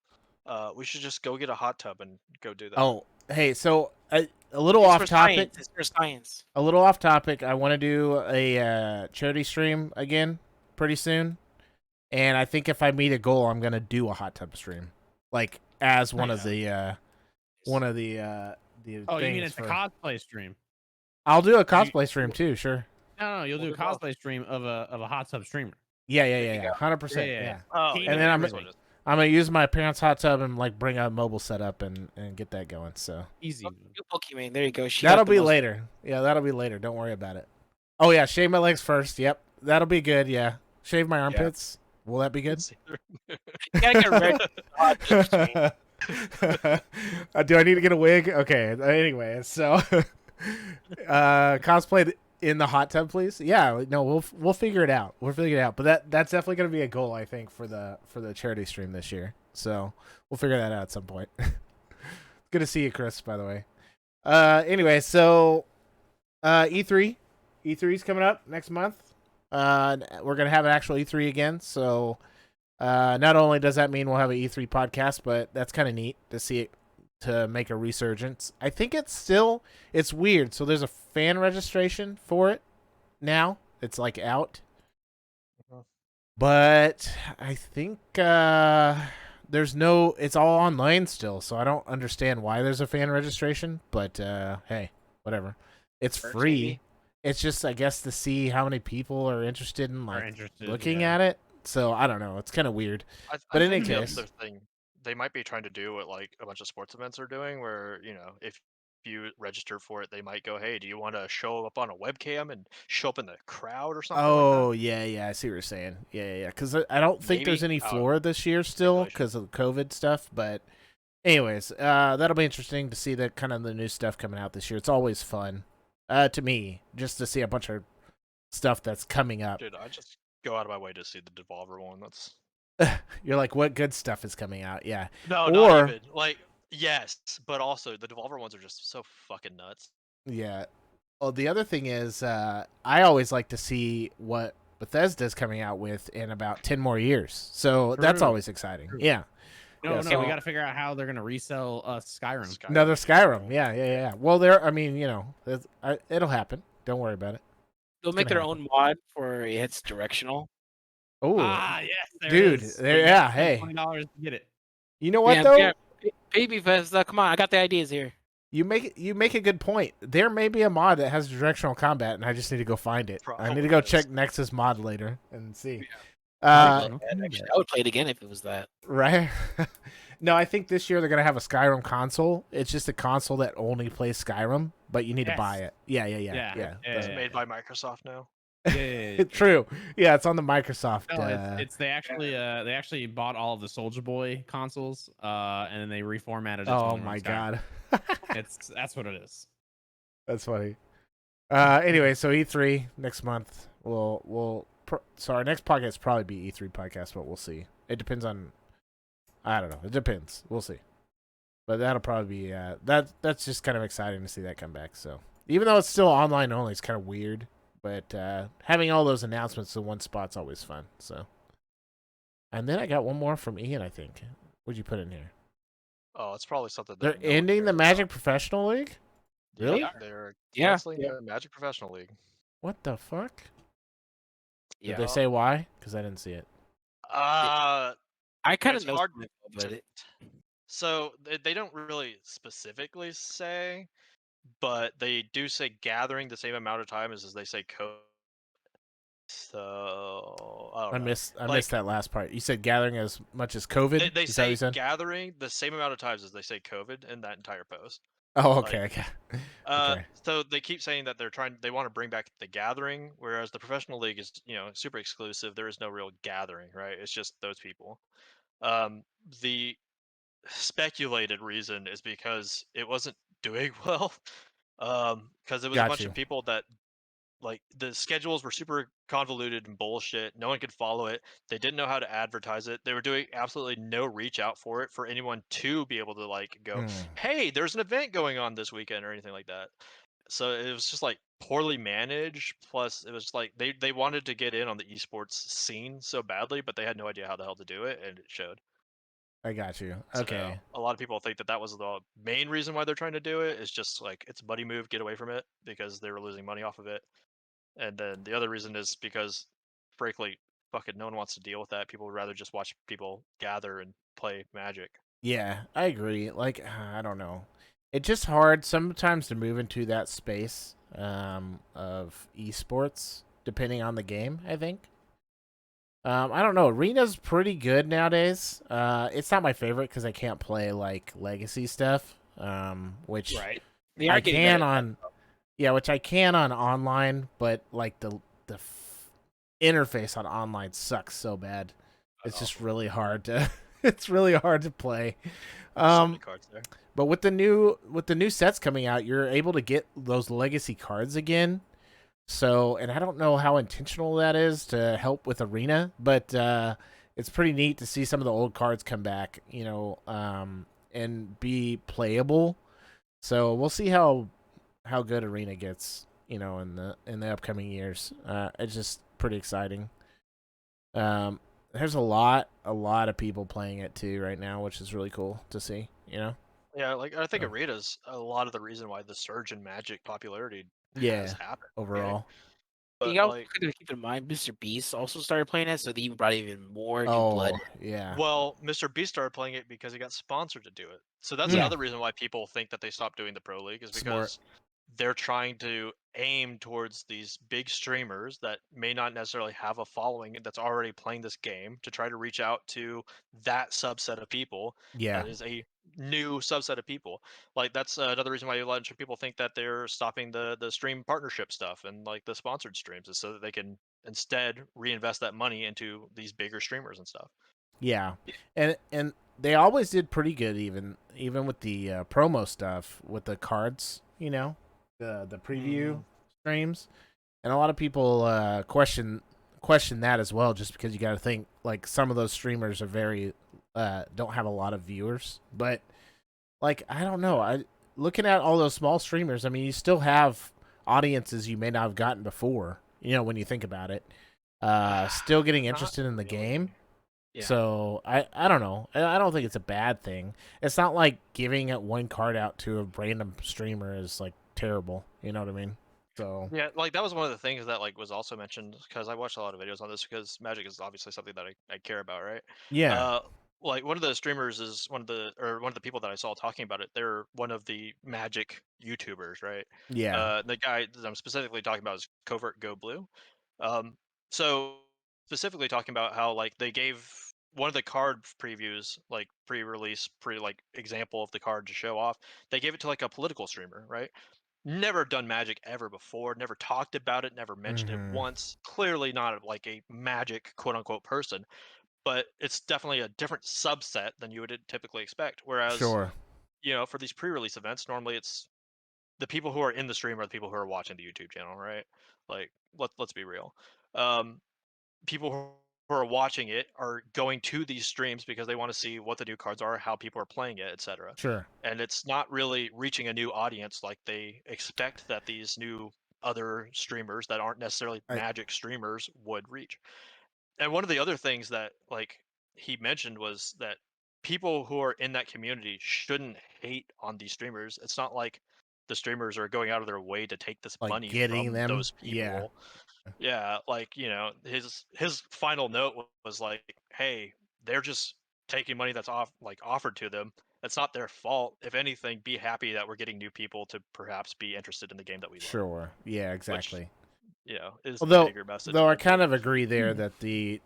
We should just go get a hot tub and go do that. Oh, hey, so a little off topic. It's for science. A little off topic. I want to do a charity stream again pretty soon. And I think if I meet a goal, I'm gonna do a hot tub stream, like as one of the Oh, you mean it's a cosplay stream? I'll do a cosplay stream too. Sure. No, you'll do a cosplay stream of a hot tub streamer. Yeah, 100%. Yeah. Oh, and then I'm gonna use my parents' hot tub and like bring a mobile setup and get that going. So easy. Pokemon. There you go. That'll be later. Yeah, that'll be later. Don't worry about it. Oh yeah, shave my legs first. Yep, that'll be good. Yeah, shave my armpits. Will that be good? You gotta get ready. Do I need to get a wig? Okay. Anyway, so cosplay in the hot tub, please. Yeah. No, we'll figure it out. We'll figure it out. But that's definitely gonna be a goal, I think, for the charity stream this year. So we'll figure that out at some point. Good to see you, Chris. By the way. Anyway, so E3's coming up next month. We're gonna have an actual E3 again, so not only does that mean we'll have an E3 podcast, but that's kind of neat to see it, to make a resurgence. I think it's weird. So there's a fan registration for it now. It's like out, but I think there's no. It's all online still, so I don't understand why there's a fan registration. But hey, whatever. It's Perks, free. maybe? It's just, I guess, to see how many people are interested in Are like interested, looking yeah. at it. So I don't know. It's kind of weird. I But in think any the case, other thing they might be trying to do what like a bunch of sports events are doing, where if you register for it, they might go, "Hey, do you want to show up on a webcam and show up in the crowd or something like that?" oh yeah, I see what you're saying. Yeah. Because I don't think there's Maybe. any Oh, floor this year still speculation. because of the COVID stuff. But anyways, that'll be interesting to see the kind of the new stuff coming out this year. It's always fun, to me, just to see a bunch of stuff that's coming up. Dude, I just go out of my way to see the Devolver one. That's You're like, what good stuff is coming out? Yeah. no, Or not even like yes, but also the Devolver ones are just so fucking nuts. yeah. Well, the other thing is, I always like to see what Bethesda's coming out with in about 10 more years. So that's True. always exciting. True. Yeah. No, Yeah, no, so- we got to figure out how they're gonna resell Skyrim. Another Skyrim. Yeah. Well, there. I mean, it'll happen. Don't worry about it. They'll make gonna their own mod for it's directional. Oh, Yes, there dude, it is. there- But you yeah, gotta spend hey. $20 to get it. you know what though? Yeah, Baby Bethesda, come on, I got the ideas here. You make a good point. There may be a mod that has directional combat, and I just need to go find it. I need to go Probably check is. Nexus mod later and see. I Directional actually, I would play it again if it was that. Right? No, I think this year they're gonna have a Skyrim console. It's just a console that only plays Skyrim, but you need to buy Yes. it. Yeah. Yeah. It's The- made by Microsoft now. Yeah. True. Yeah, it's on the Microsoft. No, it's they actually bought all of the Soldier Boy consoles, and then they reformatted it. to oh only run my Skyrim. god, That's what it is. that's funny. Anyway, so E3 next month. So our next podcast will probably be E3 podcast, but we'll see. It depends on. I don't know. It depends. We'll see. But that'll probably be that's just kind of exciting to see that come back. So even though it's still online only, it's kind of weird. But having all those announcements in one spot's always fun. So, and then I got one more from Ian. I think. What'd you put in here? Oh, it's probably something. They're that no one ending the cares Magic about. Professional League. Really? Yeah, they're Yeah, canceling yeah. the Magic Professional League. What the fuck? Yeah, Did they say why? Because I didn't see it. Uh, I kind it's of know hard some info, but so they don't really specifically say, but they do say gathering the same amount of time as they say code. So I don't know. I Like, missed that last part. You said gathering as much as COVID. They Is that what say you said? gathering the same amount of times as they say COVID in that entire post. Oh, okay. Okay. So they keep saying that they want to bring back the gathering, whereas the professional league is, super exclusive. There is no real gathering, right? It's just those people. The speculated reason is because it wasn't doing well. Because it was a Got bunch you. of people that like the schedules were super convoluted and bullshit. No one could follow it. They didn't know how to advertise it. They were doing absolutely no reach out for it for anyone to be able to like go, hey, there's an event going on this weekend or anything like that. So it was just like poorly managed. Plus, it was like they wanted to get in on the esports scene so badly, but they had no idea how the hell to do it, and it showed. I got you. So Okay. a lot of people think that was the main reason why they're trying to do it. Is just like it's a buddy move, get away from it because they were losing money off of it. And then the other reason is because, frankly, fucking no one wants to deal with that. People would rather just watch people gather and play Magic. Yeah, I agree. Like, I don't know. It's just hard sometimes to move into that space of esports, depending on the game, I think. I don't know. Arena's pretty good nowadays. It's not my favorite because I can't play, like, legacy stuff, which right. I can on... Yeah, which I can on online, but, like, the interface on online sucks so bad. It's just really hard to... It's really hard to play. So many cards there. But with the new sets coming out, you're able to get those legacy cards again. So, and I don't know how intentional that is to help with Arena, but it's pretty neat to see some of the old cards come back, and be playable. So we'll see how good Arena gets, in the upcoming years. It's just pretty exciting. There's a lot of people playing it too right now, which is really cool to see, Yeah, like I think So- Arena's a lot of the reason why the surge in Magic popularity Yeah, has happened. overall. You also like, gotta keep in mind, Mr. Beast also started playing it, so they even brought even more new blood. Oh, yeah. well, Mr. Beast started playing it because he got sponsored to do it. So that's Yeah. another reason why people think that they stopped doing the Pro League is Smart. because they're trying to aim towards these big streamers that may not necessarily have a following that's already playing this game to try to reach out to that subset of people. Yeah. That is a new subset of people. Like that's another reason why a lot of people think that they're stopping the stream partnership stuff and like the sponsored streams is so that they can instead reinvest that money into these bigger streamers and stuff. Yeah. And they always did pretty good even with the promo stuff with the cards, the preview streams. And a lot of people question that as well, just because you got to think like some of those streamers are very don't have a lot of viewers, but like I don't know, I looking at all those small streamers, I mean, you still have audiences you may not have gotten before, when you think about it. Still getting Not interested in the really. game. Yeah. So I don't know. I don't think it's a bad thing. It's not like giving it one card out to a random streamer is like terrible. You know what I mean? So Yeah, like that was one of the things that like was also mentioned because I watched a lot of videos on this because Magic is obviously something that I care about, right? yeah, Uh, like one of the streamers is one of the people that I saw talking about it. They're one of the Magic YouTubers, right? yeah, The guy that I'm specifically talking about is Covert Go Blue. Um, so specifically talking about how like they gave one of the card previews, like pre-release, like example of the card to show off. They gave it to like a political streamer, right? Never done Magic ever before, never talked about it, never mentioned it hmm once. Clearly not like a Magic quote unquote person, but it's definitely a different subset than you would typically expect. Whereas, sure, for these pre-release events, normally it's the people who are in the stream are the people who are watching the YouTube channel, right? Like let's be real. Um, People who are watching it are going to these streams because they want to see what the new cards are, how people are playing it, etc. sure. And it's not really reaching a new audience like they expect that these new other streamers that aren't necessarily I Magic streamers would reach. And one of the other things that like he mentioned was that people who are in that community shouldn't hate on these streamers. It's not like the streamers are going out of their way to take this like money getting from them. those Yeah, people. Yeah, like, his final note was like, "Hey, they're just taking money that's offered to them. It's not their fault. If anything, be happy that we're getting new people to perhaps be interested in the game that we love." sure. Yeah, Which, exactly. is the Although bigger message though I that they kind of agree there that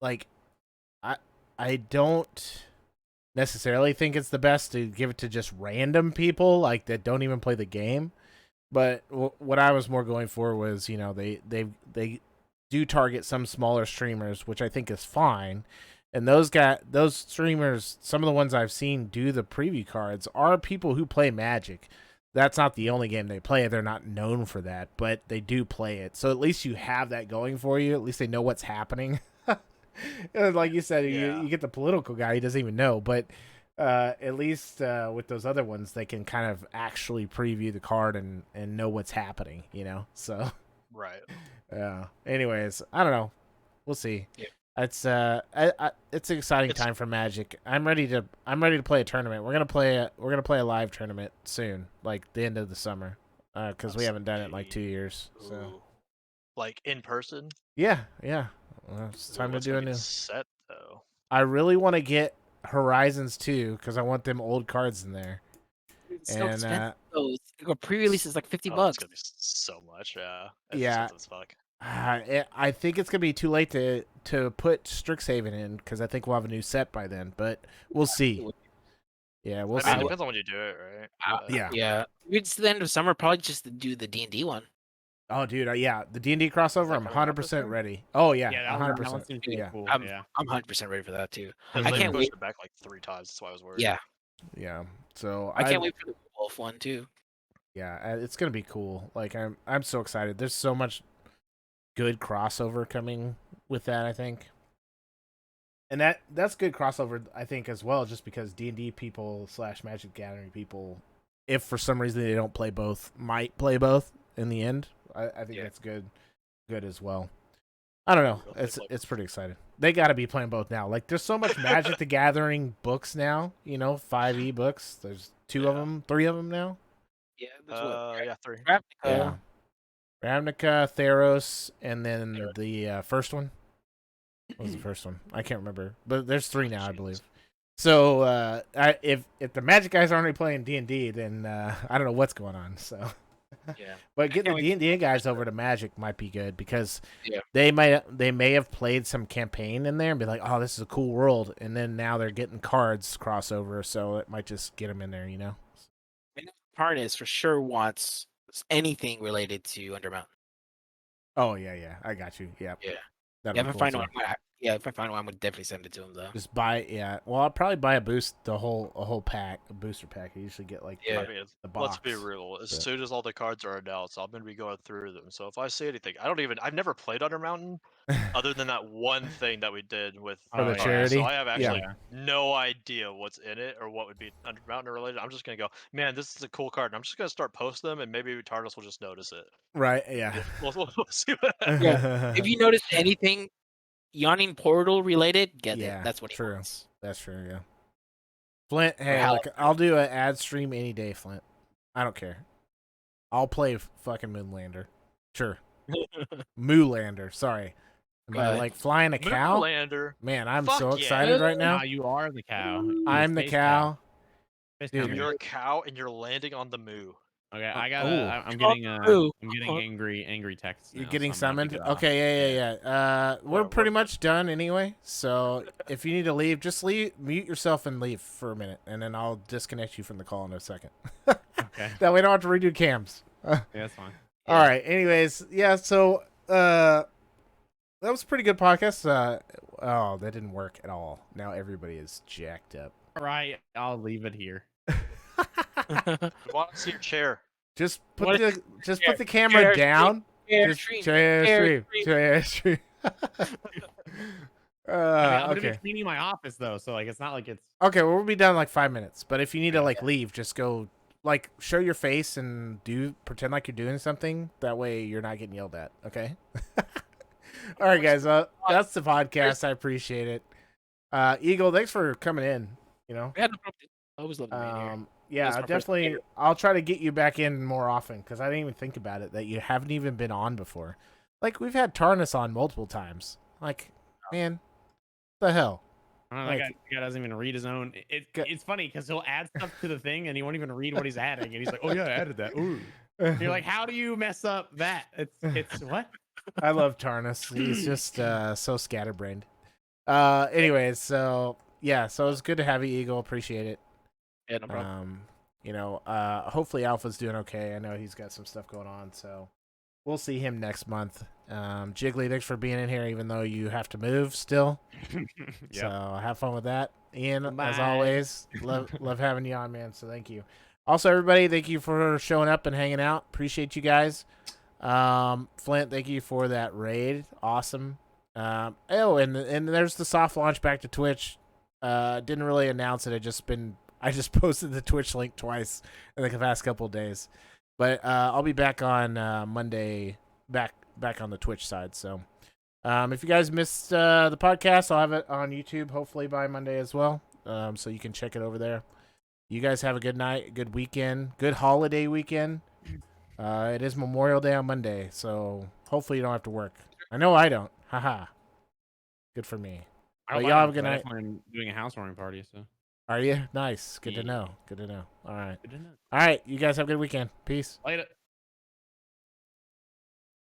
like I I don't necessarily think it's the best to give it to just random people like that don't even play the game. But what I was more going for was, they do target some smaller streamers, which I think is fine. And those streamers, some of the ones I've seen do the preview cards are people who play Magic. That's not the only game they play. They're not known for that, but they do play it. So at least you have that going for you. At least they know what's happening. Like you said, Yeah. you get the political guy, he doesn't even know, but at least with those other ones, they can kind of actually preview the card and know what's happening, So, Right. yeah. Anyways, I don't know. We'll see. Yeah. It's it's an exciting It's time for Magic. I'm ready to play a tournament. We're gonna play a live tournament soon, like the end of the summer, because we haven't done it in like 2 years. So, ooh, like in person. yeah. Well, it's Ooh, time to what's do gonna a be new. the set though? I really want to get Horizons 2 because I want them old cards in there. It's so And expensive. Though. Pre-release is like 50 Oh, it's bucks. gonna be so much. Yeah, it's yeah, expensive as fuck. I think it's gonna be too late to put Strixhaven in because I think we'll have a new set by then. But we'll see. Yeah, we'll I mean, see. it depends on when you do it, right? But- Yeah. Yeah. It's the end of summer, probably just to do the D&D one. Oh, dude. Yeah, the D&D crossover. that I'm coming out this 100% year? ready. Oh yeah, Yeah, that 100%. one seems really Yeah, cool. I'm Yeah. I'm 100% ready for that too. Because I they can't pushed wait. it back like 3 times. That's why I was worried. Yeah. yeah. So I can't wait for the Wolf one too. Yeah, it's gonna be cool. Like I'm so excited. There's so much good crossover coming with that. I think. And that's good crossover, I think, as well, just because D&D people / Magic Gathering people, if for some reason they don't play both, might play both in the end. I think that's good as well. I don't know. It's pretty exciting. They got to be playing both now. Like, there's so much Magic the Gathering books now. 5e books. There's 3 of them now. Yeah. There's what? Yeah, 3. Ravnica, Yeah. Ravnica, Theros, and then Theros. the first one. What was the first one? I can't remember, but there's 3 now, I Jeez. believe. So if the Magic guys aren't already playing D&D, then I don't know what's going on. So, Yeah. but getting the can't D&D guys over to Magic might be good because Yeah. they may have played some campaign in there and be like, oh, this is a cool world, and then now they're getting cards crossover, so it might just get them in there, you know. Harness for sure wants anything related to Undermountain. Oh yeah, I got you. Yep. Yeah. That'd Yeah, be if I cool find too. one, if I find one, I would definitely send it to him though. Just buy, yeah. Well, I'll probably buy a whole pack, a booster pack. I usually get like Yeah. I mean, the let's be box. real. As but- soon as all the cards are announced, I'm gonna be going through them. So if I see anything, I've never played Undermountain other than that one thing that we did with For the Oh, yeah. charity. So I have actually Yeah. no idea what's in it or what would be Undermountain related. I'm just gonna go, man, this is a cool card, and I'm just gonna start posting them, and maybe TARDIS will just notice it. Right. Yeah. We'll see what happens. Yeah. If you notice anything Yawning Portal related, get Yeah, it. That's what he true. wants. That's true. Yeah. Flint, hey, Hal- look, I'll do an ad stream any day, Flint. I don't care. I'll play fucking Moonlander. Sure. Moolander. Sorry. Am Go I ahead. like flying a cow? Moonlander. Man, I'm Fuck so yeah. excited right Now now. you are the cow. You're I'm the space cow. Space Dude, cow, You're man. a cow, and you're landing on the moo. Okay, Oh, I got. ooh. I'm getting angry texts. You're now, getting so I'm gonna have summoned? to get off. Okay, yeah. We're What- pretty what- much done anyway. So if you need to leave, just leave, mute yourself and leave for a minute, and then I'll disconnect you from the call in a second. Okay, That way I don't have to redo cams. yeah, that's fine. All right. Anyways, yeah. So that was a pretty good podcast. Oh, that didn't work at all. Now everybody is jacked up. All right, I'll leave it here. I want to see your chair. Just put What the camera share down. Share Just stream. share share stream. Share stream. I mean, I'm gonna be Okay. cleaning my office though, so like it's not like it's. Okay. Well, we'll be done in like 5 minutes. But if you need to like leave, just go like show your face and pretend like you're doing something. That way you're not getting yelled at. Okay. All right, guys. That's the podcast. I appreciate it. Eagle, thanks for coming in. You know. We had no problem. I always love the man here. Yeah, That's my first definitely. year. I'll try to get you back in more often because I didn't even think about it that you haven't even been on before. Like we've had Tarnus on multiple times. Like, man, what the hell? I don't know, that guy doesn't even read his own. It's funny because he'll add stuff to the thing and he won't even read what he's adding, and he's like, "Oh yeah, I added that." Ooh. You're like, "How do you mess up that?" It's what? I love Tarnus. He's just so scatterbrained. Anyways, so yeah, so it's good to have you, Eagle. Appreciate it. Yeah, no problem. Hopefully Alpha's doing okay. I know he's got some stuff going on, so we'll see him next month. Jiggly, thanks for being in here, even though you have to move still. Yeah. So have fun with that. Ian, as Bye. always, love having you on, man. So thank you. Also, everybody, thank you for showing up and hanging out. Appreciate you guys. Flint, thank you for that raid. Awesome. And there's the soft launch back to Twitch. Didn't really announce it. I just posted the Twitch link twice in the past couple of days. But I'll be back on Monday, back on the Twitch side. So if you guys missed the podcast, I'll have it on YouTube hopefully by Monday as well. So you can check it over there. You guys have a good night, good weekend, good holiday weekend. It is Memorial Day on Monday, so hopefully you don't have to work. I know I don't. Haha. Good for me. But y'all have a good night. I'm doing a housewarming party, so. Are you? Nice. Good to Yeah. know. Good to know. All right. Good to know. All right. You guys have a good weekend. Peace. Later.